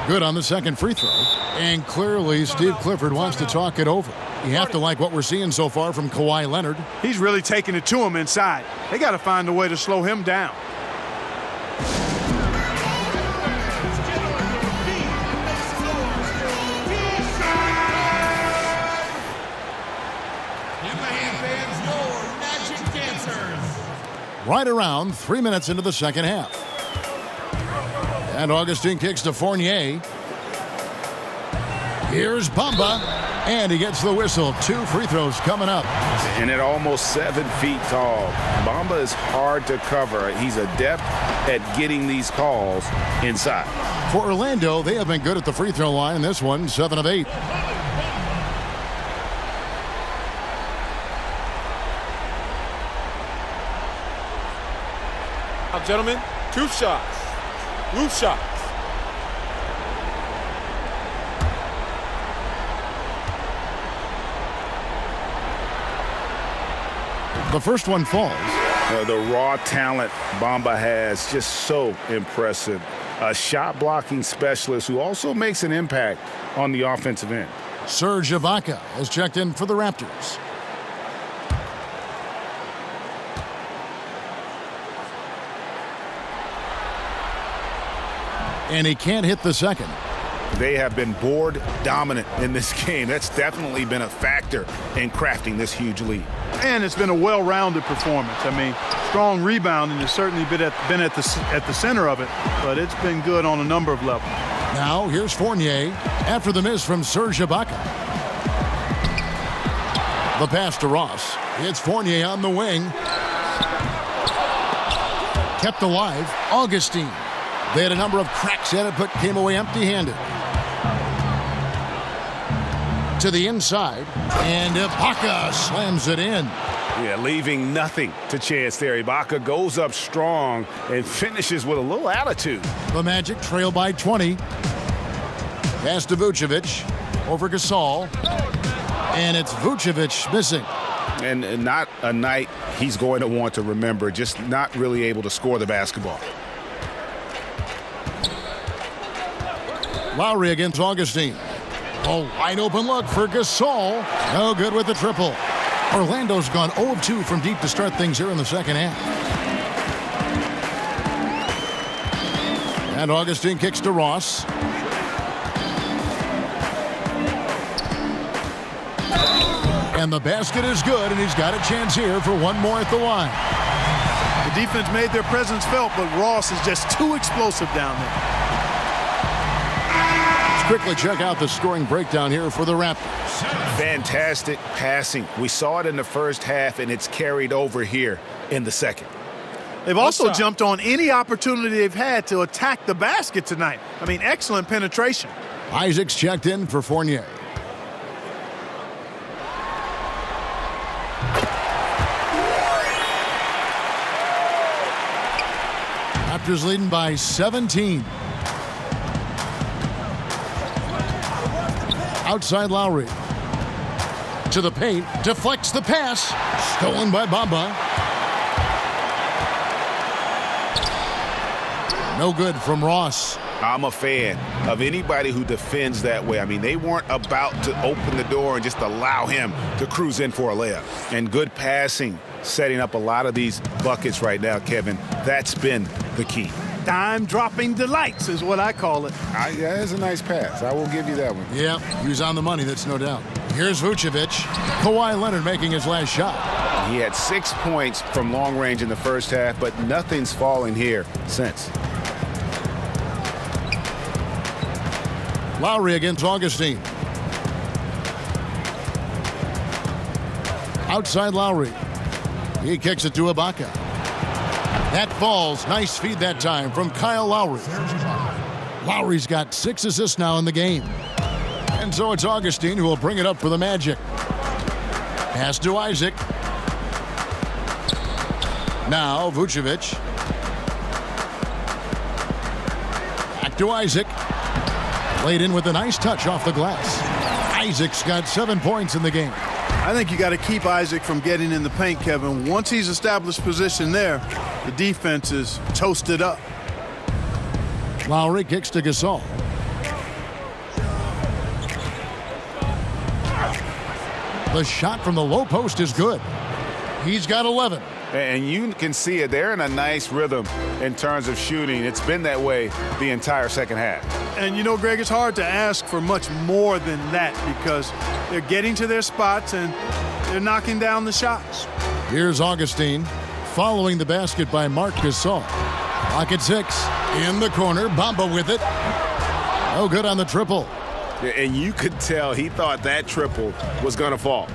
Good on the second free throw. And clearly Steve Clifford wants to talk it over. You have to like what we're seeing so far from Kawhi Leonard. He's really taking it to him inside. They got to find a way to slow him down. Right around 3 minutes into the second half. And Augustine kicks to Fournier. Here's Bamba, and he gets the whistle. 2 free throws coming up. And at almost 7 feet tall, Bamba is hard to cover. He's adept at getting these calls inside. For Orlando, they have been good at the free throw line. This one, 7 of 8. Now, gentlemen, 2 shots. Loose shots. The first one falls. The raw talent Bamba has, just so impressive. A shot blocking specialist who also makes an impact on the offensive end. Serge Ibaka has checked in for the Raptors. And he can't hit the second. They have been board dominant in this game. That's definitely been a factor in crafting this huge lead. And it's been a well-rounded performance. I mean, strong rebounding has certainly been at the center of it, but it's been good on a number of levels. Now here's Fournier after the miss from Serge Ibaka. The pass to Ross. It's Fournier on the wing. Kept alive. Augustine. They had a number of cracks at it, but came away empty-handed. To the inside, and Ibaka slams it in. Yeah, leaving nothing to chance there. Ibaka goes up strong and finishes with a little attitude. The Magic trail by 20. Pass to Vucevic. Over Gasol. And it's Vucevic missing. And not a night he's going to want to remember, just not really able to score the basketball. Lowry against Augustine. A wide open look for Gasol. No good with the triple. Orlando's gone 0 of 2 from deep to start things here in the second half. And Augustine kicks to Ross. And the basket is good, and he's got a chance here for one more at the line. The defense made their presence felt, but Ross is just too explosive down there. Let's quickly check out the scoring breakdown here for the Raptors. Fantastic passing. We saw it in the first half, and it's carried over here in the second. They've also jumped on any opportunity they've had to attack the basket tonight. I mean, excellent penetration. Isaac's checked in for Fournier. Raptors leading by 17. Outside Lowry. To the paint. Deflects the pass. Stolen by Bamba. No good from Ross. I'm a fan of anybody who defends that way. I mean, they weren't about to open the door and just allow him to cruise in for a layup. And good passing, setting up a lot of these buckets right now, Kevin. That's been the key. Dime-dropping delights is what I call it. Yeah, that's a nice pass. I will give you that one. Yeah, he was on the money, that's no doubt. Here's Vucevic. Kawhi Leonard making his last shot. He had 6 points from long range in the first half, but nothing's fallen here since. Lowry against Augustine. Outside Lowry. He kicks it to Ibaka. That falls. Nice feed that time from Kyle Lowry. Lowry's got 6 assists now in the game. And so it's Augustine who will bring it up for the Magic. Pass to Isaac. Now Vucevic. Back to Isaac. Laid in with a nice touch off the glass. Isaac's got 7 points in the game. I think you got to keep Isaac from getting in the paint, Kevin. Once he's established position there, the defense is toasted up. Lowry kicks to Gasol. The shot from the low post is good. He's got 11. And you can see it. They're in a nice rhythm in terms of shooting. It's been that way the entire second half. And you know, Greg, it's hard to ask for much more than that because they're getting to their spots and they're knocking down the shots. Here's Augustine following the basket by Marc Gasol. Pocket 6 in the corner. Bamba with it. No good on the triple. And you could tell he thought that triple was going to fall.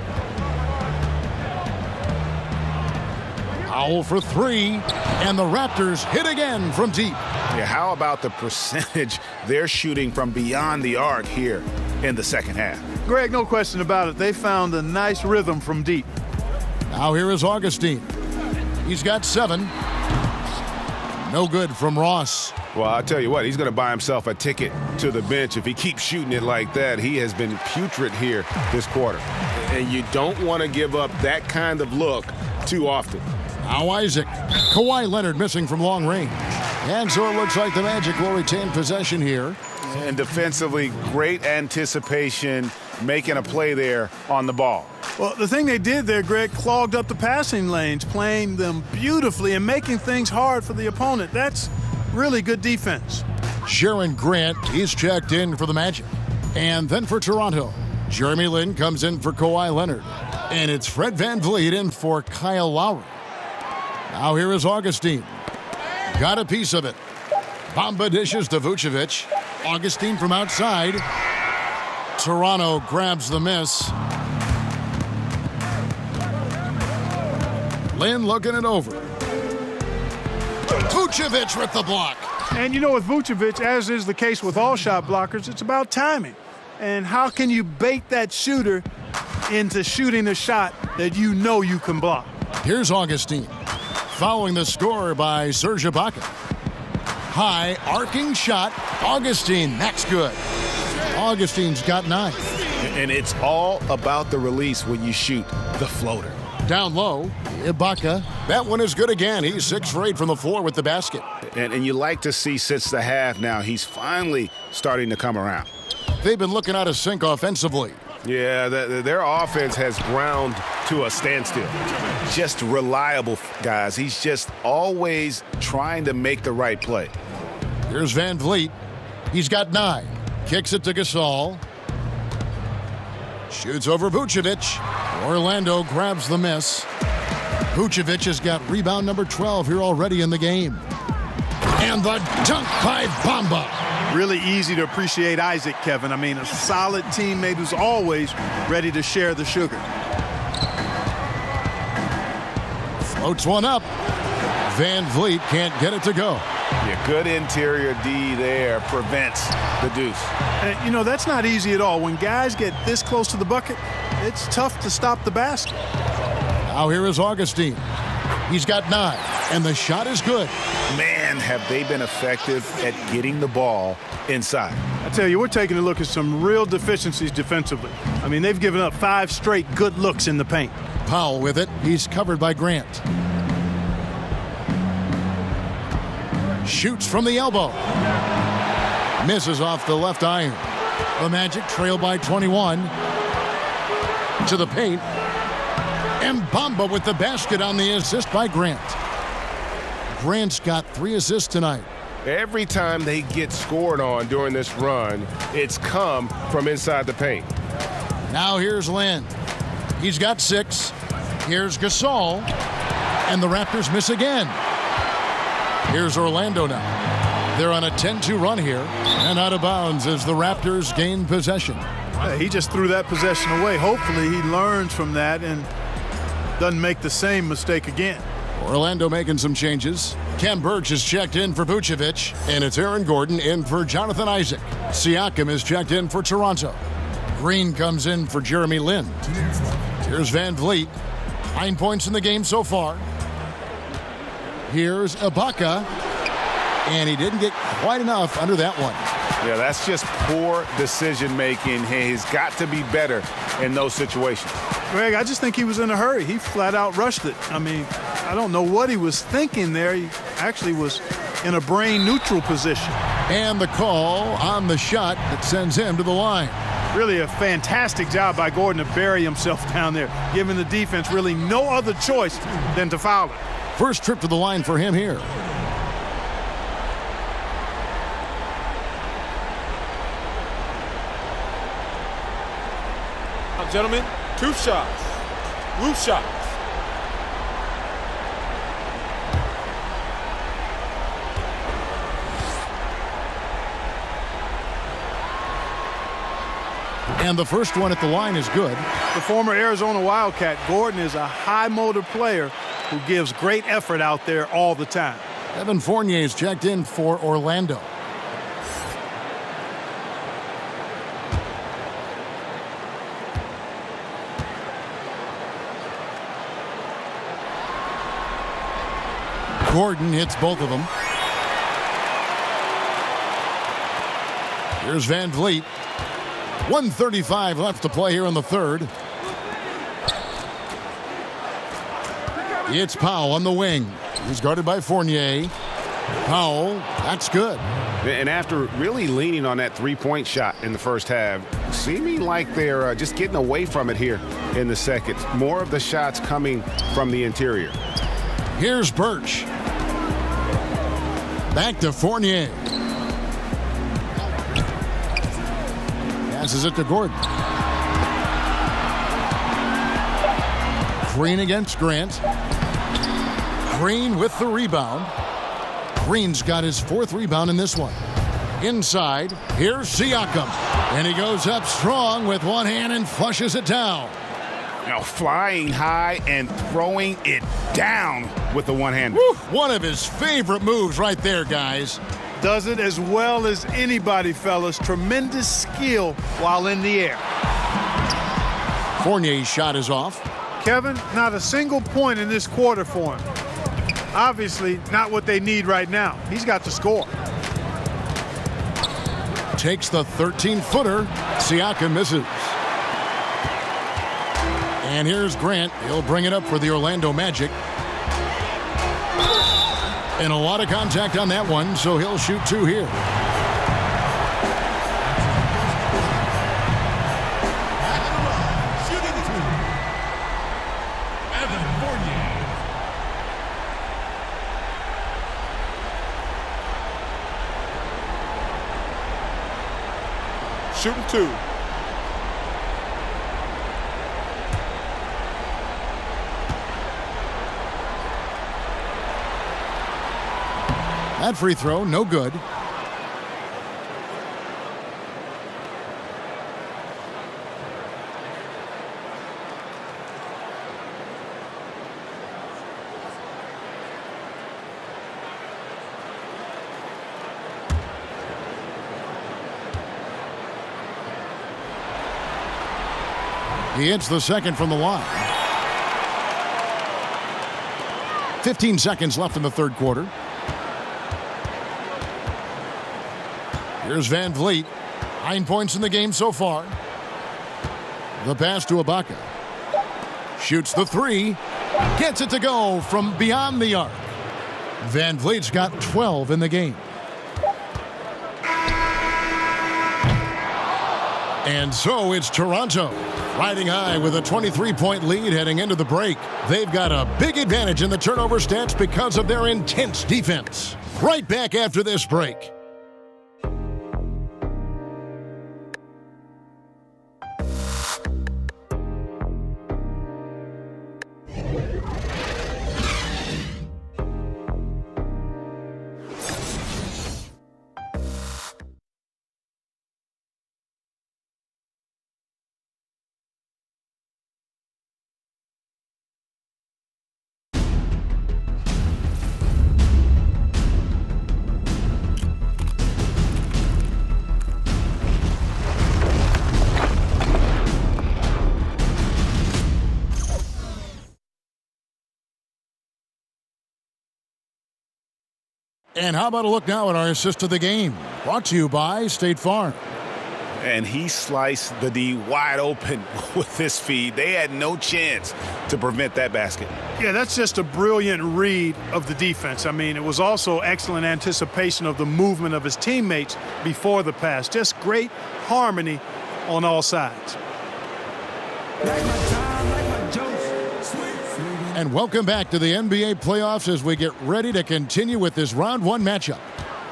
Powell for 3, and the Raptors hit again from deep. Yeah, how about the percentage they're shooting from beyond the arc here in the second half? Greg, no question about it. They found a nice rhythm from deep. Now here is Augustine. He's got 7. No good from Ross. Well, I'll tell you what, he's going to buy himself a ticket to the bench if he keeps shooting it like that. He has been putrid here this quarter. And you don't want to give up that kind of look too often. Now Isaac. Kawhi Leonard missing from long range. And so it looks like the Magic will retain possession here. And defensively, great anticipation, making a play there on the ball. Well, the thing they did there, Greg, clogged up the passing lanes, playing them beautifully and making things hard for the opponent. That's really good defense. Sharon Grant, he's checked in for the Magic. And then for Toronto, Jeremy Lin comes in for Kawhi Leonard. And it's Fred VanVleet in for Kyle Lowry. Now here is Augustine. Got a piece of it. Bamba dishes to Vucevic. Augustine from outside. Toronto grabs the miss. Lin looking it over. Vucevic with the block. And you know, with Vucevic, as is the case with all shot blockers, it's about timing. And how can you bait that shooter into shooting a shot that you know you can block? Here's Augustine. Following the score by Serge Ibaka. High arcing shot. Augustine, that's good. Augustine's got 9. And it's all about the release when you shoot the floater. Down low, Ibaka. That one is good again. He's 6 for 8 from the floor with the basket. And you like to see since the half now, he's finally starting to come around. They've been looking out of sync offensively. Yeah, their offense has ground to a standstill. Just reliable, guys. He's just always trying to make the right play. Here's Van Vliet. He's got 9. Kicks it to Gasol. Shoots over Vucevic. Orlando grabs the miss. Vucevic has got rebound number 12 here already in the game. And the dunk by Bamba. Really easy to appreciate Isaac, Kevin. I mean, a solid teammate who's always ready to share the sugar. Floats one up. Van Vliet can't get it to go. Yeah, good interior D there prevents the deuce. And, you know, that's not easy at all. When guys get this close to the bucket, it's tough to stop the basket. Now here is Augustine. He's got 9, and the shot is good. Man, have they been effective at getting the ball inside. I tell you, we're taking a look at some real deficiencies defensively. I mean, they've given up 5 straight good looks in the paint. Powell with it. He's covered by Grant. Shoots from the elbow. Misses off the left iron. The Magic trail by 21. To the paint. And Bamba with the basket on the assist by Grant. Grant's got 3 assists tonight. Every time they get scored on during this run, it's come from inside the paint. Now here's Lin. He's got 6. Here's Gasol. And the Raptors miss again. Here's Orlando now. They're on a 10-2 run here. And out of bounds as the Raptors gain possession. He just threw that possession away. Hopefully he learns from that and doesn't make the same mistake again. Orlando making some changes. Cam Birch is checked in for Vucevic, and it's Aaron Gordon in for Jonathan Isaac. Siakam is checked in for Toronto. Green comes in for Jeremy Lin. Here's Van Vliet. 9 points in the game so far. Here's Ibaka, and he didn't get quite enough under that one. Yeah, that's just poor decision-making. He's got to be better in those situations. Greg, I just think he was in a hurry. He flat out rushed it. I mean, I don't know what he was thinking there. He actually was in a brain-neutral position. And the call on the shot that sends him to the line. Really a fantastic job by Gordon to bury himself down there, giving the defense really no other choice than to foul it. First trip to the line for him here. Now, gentlemen, 2 shots. Loose shots. And the first one at the line is good. The former Arizona Wildcat, Gordon, is a high-motor player who gives great effort out there all the time. Evan Fournier is checked in for Orlando. Gordon hits both of them. Here's Van Vliet. 1:35 left to play here in the third. It's Powell on the wing. He's guarded by Fournier. Powell, that's good. And after really leaning on that three-point shot in the first half, seeming like they're just getting away from it here in the second. More of the shots coming from the interior. Here's Birch. Back to Fournier. Passes it to Gordon. Green against Grant. Green with the rebound. Green's got his 4th rebound in this one. Inside, here's Siakam. And he goes up strong with one hand and flushes it down. Now flying high and throwing it down with the one-hander. One of his favorite moves right there, guys. Does it as well as anybody, fellas. Tremendous skill while in the air. Fournier's shot is off. Kevin, not a single point in this quarter for him. Obviously, not what they need right now. He's got to score. takes the 13-footer. Siakam misses. And here's Grant. He'll bring it up for the Orlando Magic. And a lot of contact on that one, so he'll shoot 2 here. Shooting 2. That free throw, no good. He hits the second from the line. 15 seconds left in the third quarter. Here's Van Vliet. 9 points in the game so far. The pass to Ibaka. Shoots the 3. Gets it to go from beyond the arc. Van Vliet's got 12 in the game. And so it's Toronto, riding high with a 23-point lead heading into the break. They've got a big advantage in the turnover stats because of their intense defense. Right back after this break. And how about a look now at our assist of the game? Brought to you by State Farm. And he sliced the D wide open with his feed. They had no chance to prevent that basket. Yeah, that's just a brilliant read of the defense. I mean, it was also excellent anticipation of the movement of his teammates before the pass. Just great harmony on all sides. And welcome back to the NBA playoffs as we get ready to continue with this round 1 matchup.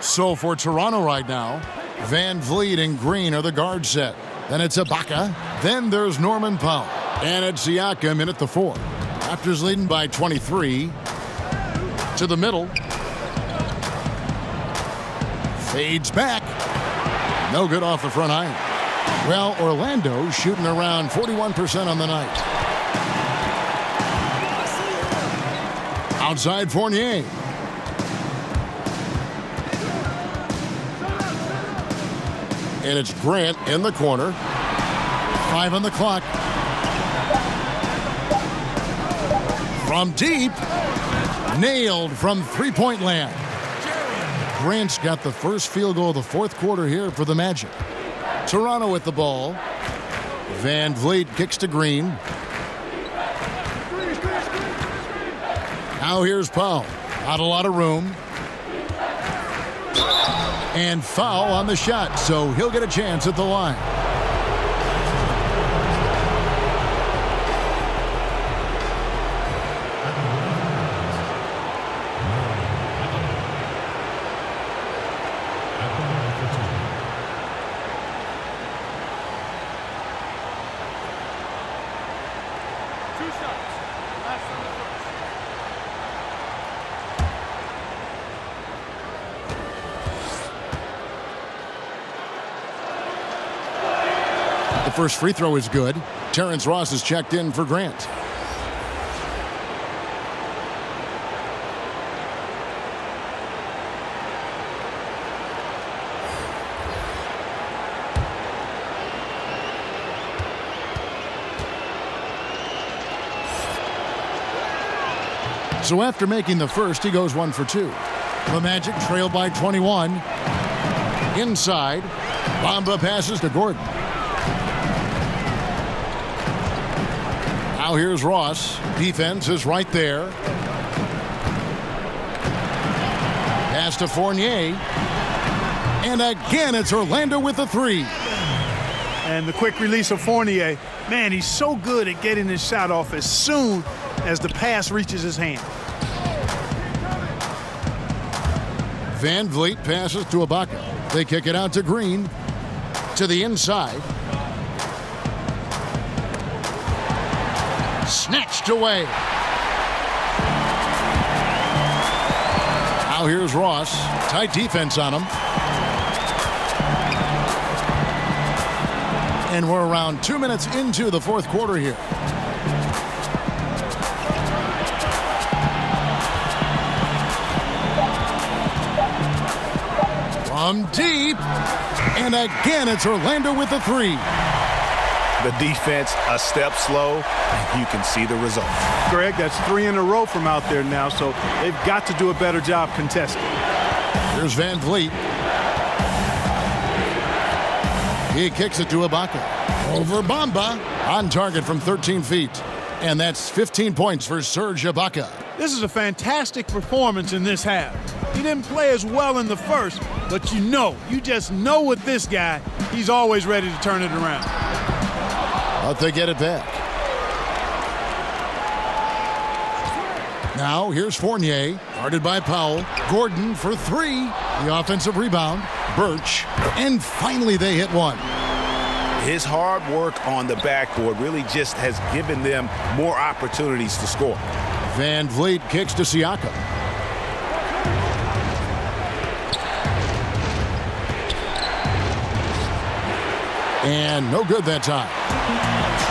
So for Toronto right now, Van Vliet and Green are the guard set. Then it's Ibaka. Then there's Norman Powell. And it's Siakam in at the 4. Raptors leading by 23. To the middle. Fades back. No good off the front iron. Well, Orlando shooting around 41% on the night. Outside Fournier. And it's Grant in the corner. 5 on the clock. From deep. Nailed from three-point land. Grant's got the first field goal of the fourth quarter here for the Magic. Toronto with the ball. Van Vliet kicks to Green. Now here's Powell. Not a lot of room. And foul on the shot, so he'll get a chance at the line. First free throw is good. Terrence Ross is checked in for Grant. So after making the first, he goes 1 for 2. The Magic trail by 21. Inside. Bamba passes to Gordon. Now here's Ross. Defense is right there. Pass to Fournier. And again, it's Orlando with the three. And the quick release of Fournier. Man, he's so good at getting his shot off as soon as the pass reaches his hand. Van Vliet passes to Ibaka. They kick it out to Green. To the inside. Snatched away. Now here's Ross. Tight defense on him. And we're around 2 minutes into the fourth quarter here. From deep. And again, it's Orlando with the three. The defense a step slow, and you can see the result. Greg, that's 3 in a row from out there now, so they've got to do a better job contesting. Here's Van Vliet. He kicks it to Ibaka. Over Bamba. On target from 13 feet. And that's 15 points for Serge Ibaka. This is a fantastic performance in this half. He didn't play as well in the first, but you just know with this guy, he's always ready to turn it around. But they get it back. Now here's Fournier, guarded by Powell. Gordon for three. The offensive rebound. Birch. And finally they hit one. His hard work on the backboard really just has given them more opportunities to score. Van Vliet kicks to Siakam. And no good that time.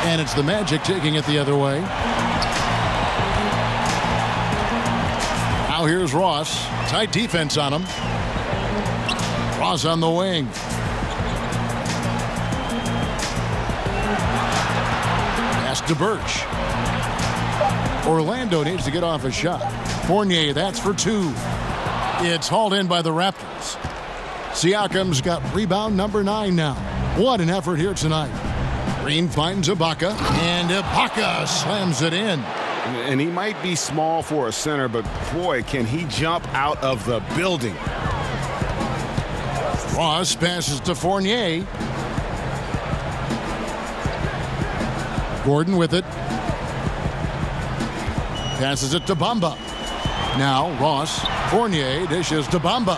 And it's the Magic taking it the other way. Now here's Ross. Tight defense on him. Ross on the wing. Pass to Birch. Orlando needs to get off a shot. Fournier, that's for two. It's hauled in by the Raptors. Siakam's got rebound number 9 now. What an effort here tonight. Green finds Ibaka, and Ibaka slams it in. And he might be small for a center, but boy, can he jump out of the building. Ross passes to Fournier. Gordon with it. Passes it to Bamba. Now Ross. Fournier dishes to Bamba.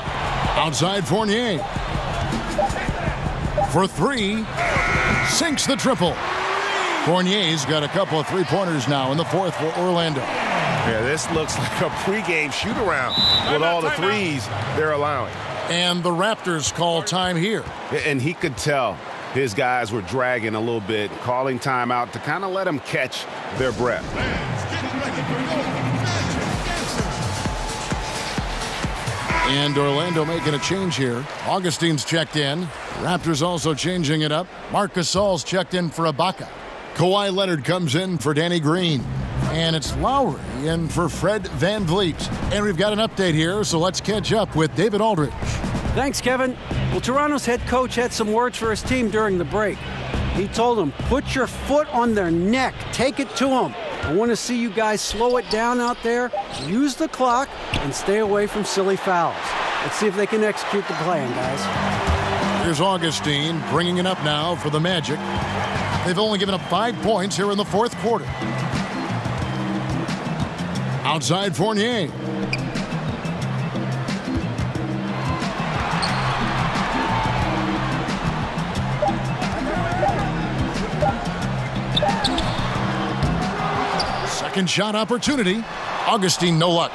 Outside Fournier. For three. Sinks the triple. Fournier's got a couple of three-pointers now in the fourth for Orlando. Yeah, this looks like a pregame shoot-around with all the threes they're allowing. And the Raptors call time here. And he could tell his guys were dragging a little bit, calling timeout to kind of let them catch their breath. And Orlando making a change here. Augustine's checked in. Raptors also changing it up. Marc Gasol's checked in for Ibaka. Kawhi Leonard comes in for Danny Green. And it's Lowry in for Fred Van Vliet. And we've got an update here, so let's catch up with David Aldridge. Thanks, Kevin. Well, Toronto's head coach had some words for his team during the break. He told them, put your foot on their neck. Take it to them. I want to see you guys slow it down out there, use the clock, and stay away from silly fouls. Let's see if they can execute the plan, guys. Here's Augustine bringing it up now for the Magic. They've only given up 5 points here in the fourth quarter. Outside Fournier. Second shot opportunity. Augustine, no luck.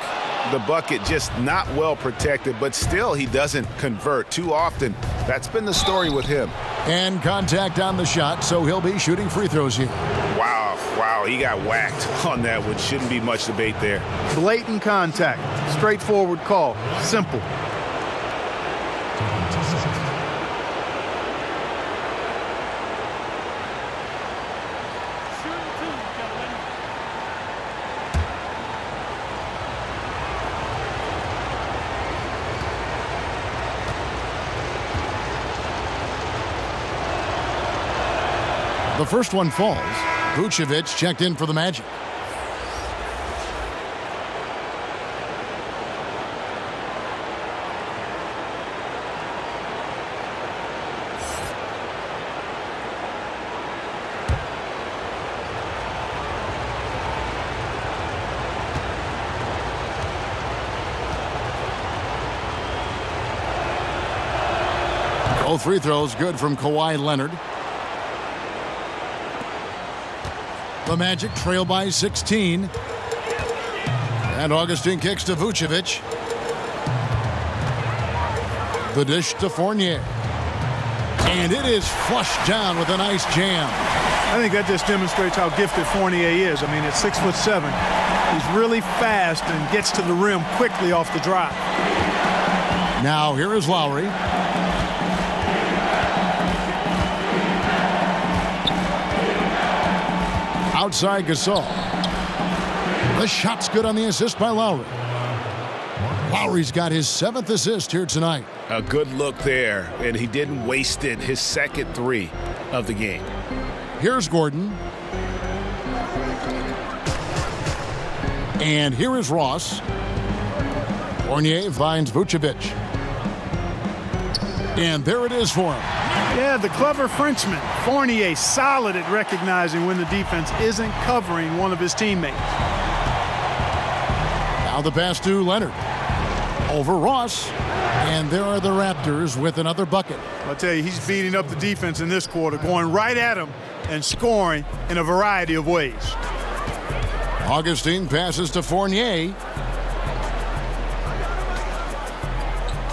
The bucket just not well protected, but still he doesn't convert too often. That's been the story with him. And contact on the shot, so he'll be shooting free throws here. Wow, he got whacked on that one. Shouldn't be much debate there. Blatant contact. Straightforward call. Simple. The first one falls. Vucevic checked in for the Magic. Both free throws good from Kawhi Leonard. The Magic trail by 16. And Augustine kicks to Vucevic. The dish to Fournier. And it is flushed down with a nice jam. I think that just demonstrates how gifted Fournier is. I mean, at 6'7", he's really fast and gets to the rim quickly off the drive. Now here is Lowry. Outside Gasol. The shot's good on the assist by Lowry. Lowry's got his 7th assist here tonight. A good look there, and he didn't waste it. His second 3 of the game. Here's Gordon. And here is Ross. Fournier finds Vucevic. And there it is for him. Yeah, the clever Frenchman. Fournier solid at recognizing when the defense isn't covering one of his teammates. Now the pass to Leonard. Over Ross. And there are the Raptors with another bucket. I'll tell you, he's beating up the defense in this quarter, going right at him and scoring in a variety of ways. Augustine passes to Fournier.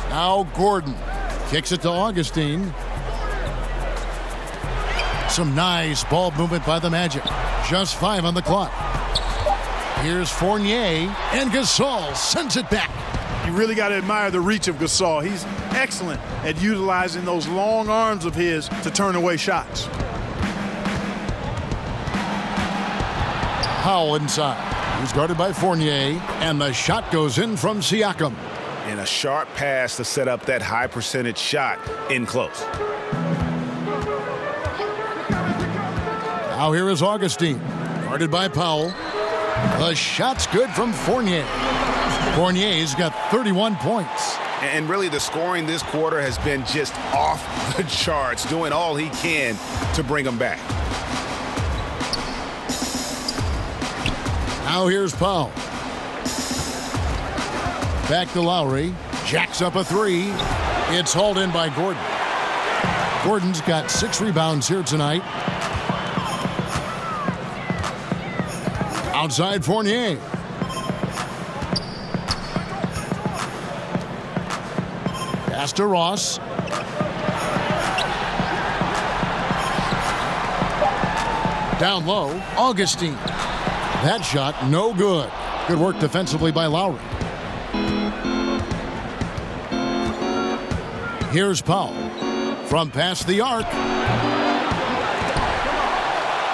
Now Gordon kicks it to Augustine. Some nice ball movement by the Magic. Just 5 on the clock. Here's Fournier, and Gasol sends it back. You really got to admire the reach of Gasol. He's excellent at utilizing those long arms of his to turn away shots. Powell inside. He's guarded by Fournier, and the shot goes in from Siakam. And a sharp pass to set up that high percentage shot in close. Now here is Augustine, guarded by Powell. The shot's good from Fournier. Fournier's got 31 points. And really the scoring this quarter has been just off the charts, doing all he can to bring them back. Now here's Powell. Back to Lowry. Jacks up a 3. It's hauled in by Gordon. Gordon's got 6 rebounds here tonight. Outside Fournier. Pass to Ross. Down low, Augustine. That shot, no good. Good work defensively by Lowry. Here's Powell. From past the arc.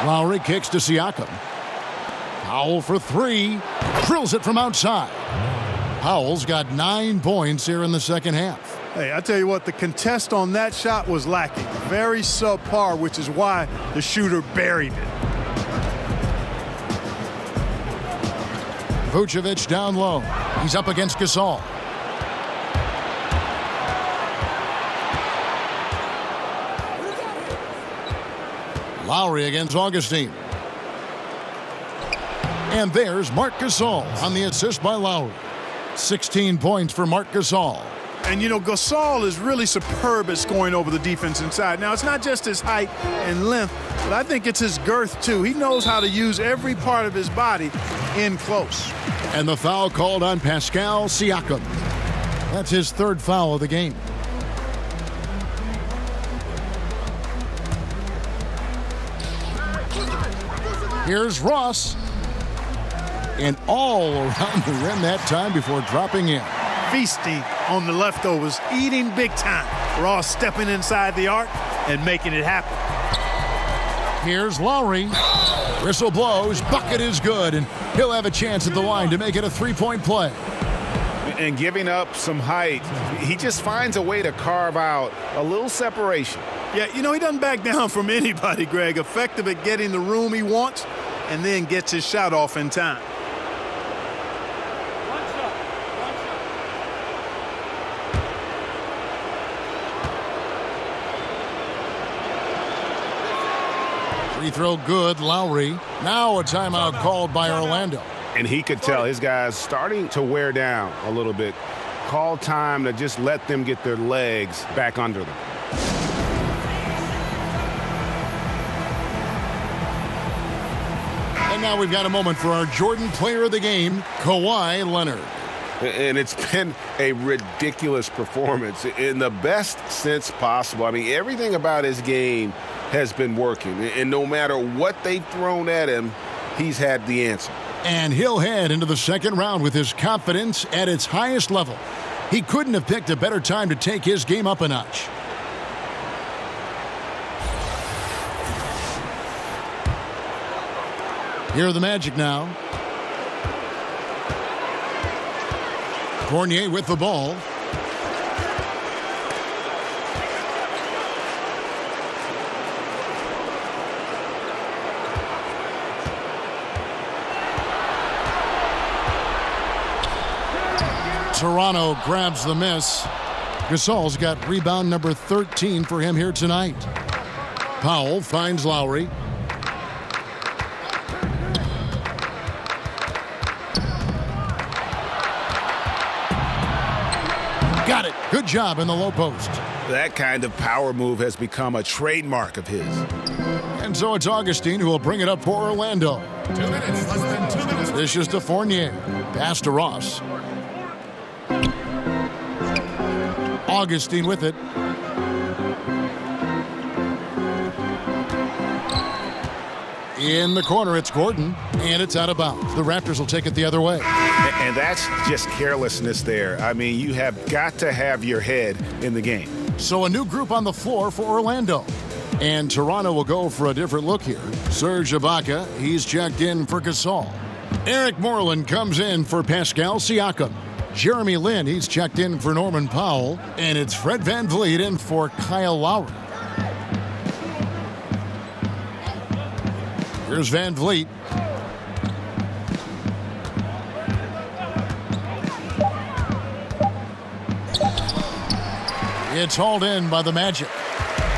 Lowry kicks to Siakam. Powell for 3. Drills it from outside. Powell's got 9 points here in the second half. Hey, I tell you what, the contest on that shot was lacking. Very subpar, which is why the shooter buried it. Vucevic down low. He's up against Gasol. Lowry against Augustine. And there's Marc Gasol on the assist by Lowry. 16 points for Marc Gasol. And, you know, Gasol is really superb at scoring over the defense inside. Now, it's not just his height and length, but I think it's his girth, too. He knows how to use every part of his body in close. And the foul called on Pascal Siakam. That's his 3rd foul of the game. Here's Ross. And all around the rim that time before dropping in. Feasting on the leftovers, eating big time. Ross stepping inside the arc and making it happen. Here's Lowry. Whistle blows, bucket is good, and he'll have a chance at the line to make it a 3-point play. And giving up some height, he just finds a way to carve out a little separation. Yeah, you know, he doesn't back down from anybody, Greg. Effective at getting the room he wants and then gets his shot off in time. Free throw good, Lowry. Now a timeout called by Orlando. And he could tell his guys starting to wear down a little bit. Call time to just let them get their legs back under them. And now we've got a moment for our Jordan player of the game, Kawhi Leonard. And it's been a ridiculous performance in the best sense possible. I mean, everything about his game has been working. And no matter what they've thrown at him, he's had the answer. And he'll head into the second round with his confidence at its highest level. He couldn't have picked a better time to take his game up a notch. Here are the Magic now. Fournier with the ball. Toronto grabs the miss. Gasol's got rebound number 13 for him here tonight. Powell finds Lowry. Got it. Good job in the low post. That kind of power move has become a trademark of his. And so it's Augustine who will bring it up for Orlando. 2 minutes, less than 2 minutes. This is to Fournier. Pass to Ross. Augustine with it. In the corner, it's Gordon, and it's out of bounds. The Raptors will take it the other way. And that's just carelessness there. I mean, you have got to have your head in the game. So a new group on the floor for Orlando. And Toronto will go for a different look here. Serge Ibaka, he's checked in for Gasol. Eric Moreland comes in for Pascal Siakam. Jeremy Lin, he's checked in for Norman Powell. And it's Fred VanVleet in for Kyle Lowry. Here's VanVleet. It's hauled in by the Magic.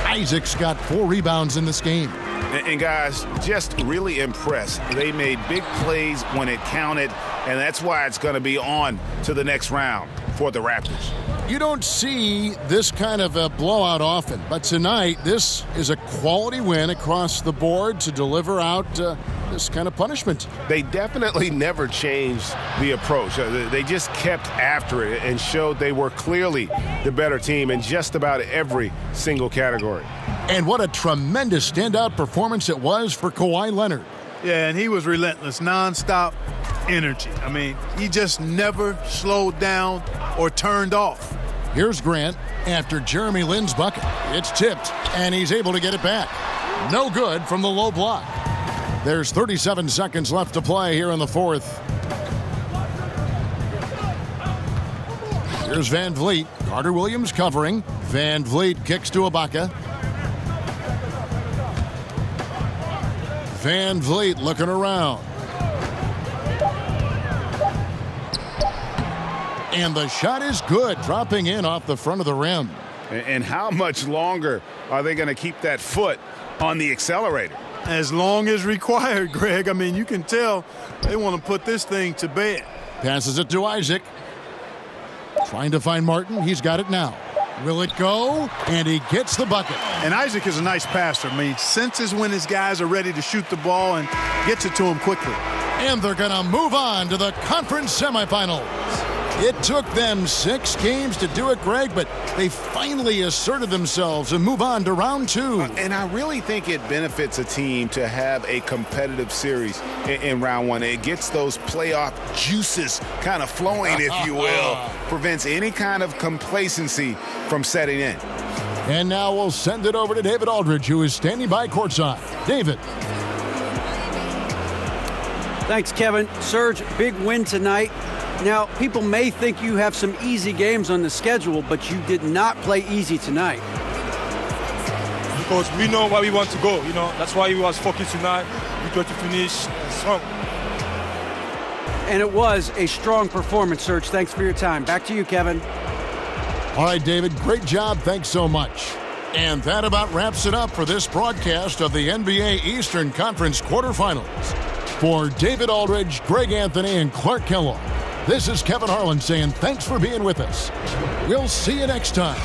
Isaac's got 4 rebounds in this game. And guys, just really impressed. They made big plays when it counted, and that's why it's going to be on to the next round for the Raptors. You don't see this kind of a blowout often, but tonight this is a quality win across the board to deliver out this kind of punishment. They definitely never changed the approach. They just kept after it and showed they were clearly the better team in just about every single category. And what a tremendous standout performance it was for Kawhi Leonard. Yeah, and he was relentless, nonstop energy. I mean, he just never slowed down or turned off. Here's Grant after Jeremy Lin's bucket. It's tipped, and he's able to get it back. No good from the low block. There's 37 seconds left to play here in the fourth. Here's VanVleet. Carter Williams covering. VanVleet kicks to Ibaka. VanVleet looking around. And the shot is good, dropping in off the front of the rim. And how much longer are they going to keep that foot on the accelerator? As long as required, Greg. I mean, you can tell they want to put this thing to bed. Passes it to Isaac. Trying to find Martin. He's got it now. Will it go? And he gets the bucket. And Isaac is a nice passer. I mean, senses when his guys are ready to shoot the ball and gets it to him quickly. And they're going to move on to the conference semifinals. It took them 6 games to do it, Greg, but they finally asserted themselves and move on to round 2. And I really think it benefits a team to have a competitive series in round 1. It gets those playoff juices kind of flowing, if you will. Prevents any kind of complacency from setting in. And now we'll send it over to David Aldridge, who is standing by courtside. David. Thanks, Kevin. Serge, big win tonight. Now, people may think you have some easy games on the schedule, but you did not play easy tonight. because we know where we want to go. That's why we was focused tonight. We got to finish strong. And it was a strong performance, Serge. Thanks for your time. Back to you, Kevin. All right, David, great job. Thanks so much. And that about wraps it up for this broadcast of the NBA Eastern Conference quarterfinals. For David Aldridge, Greg Anthony, and Clark Kellogg, this is Kevin Harlan saying thanks for being with us. We'll see you next time.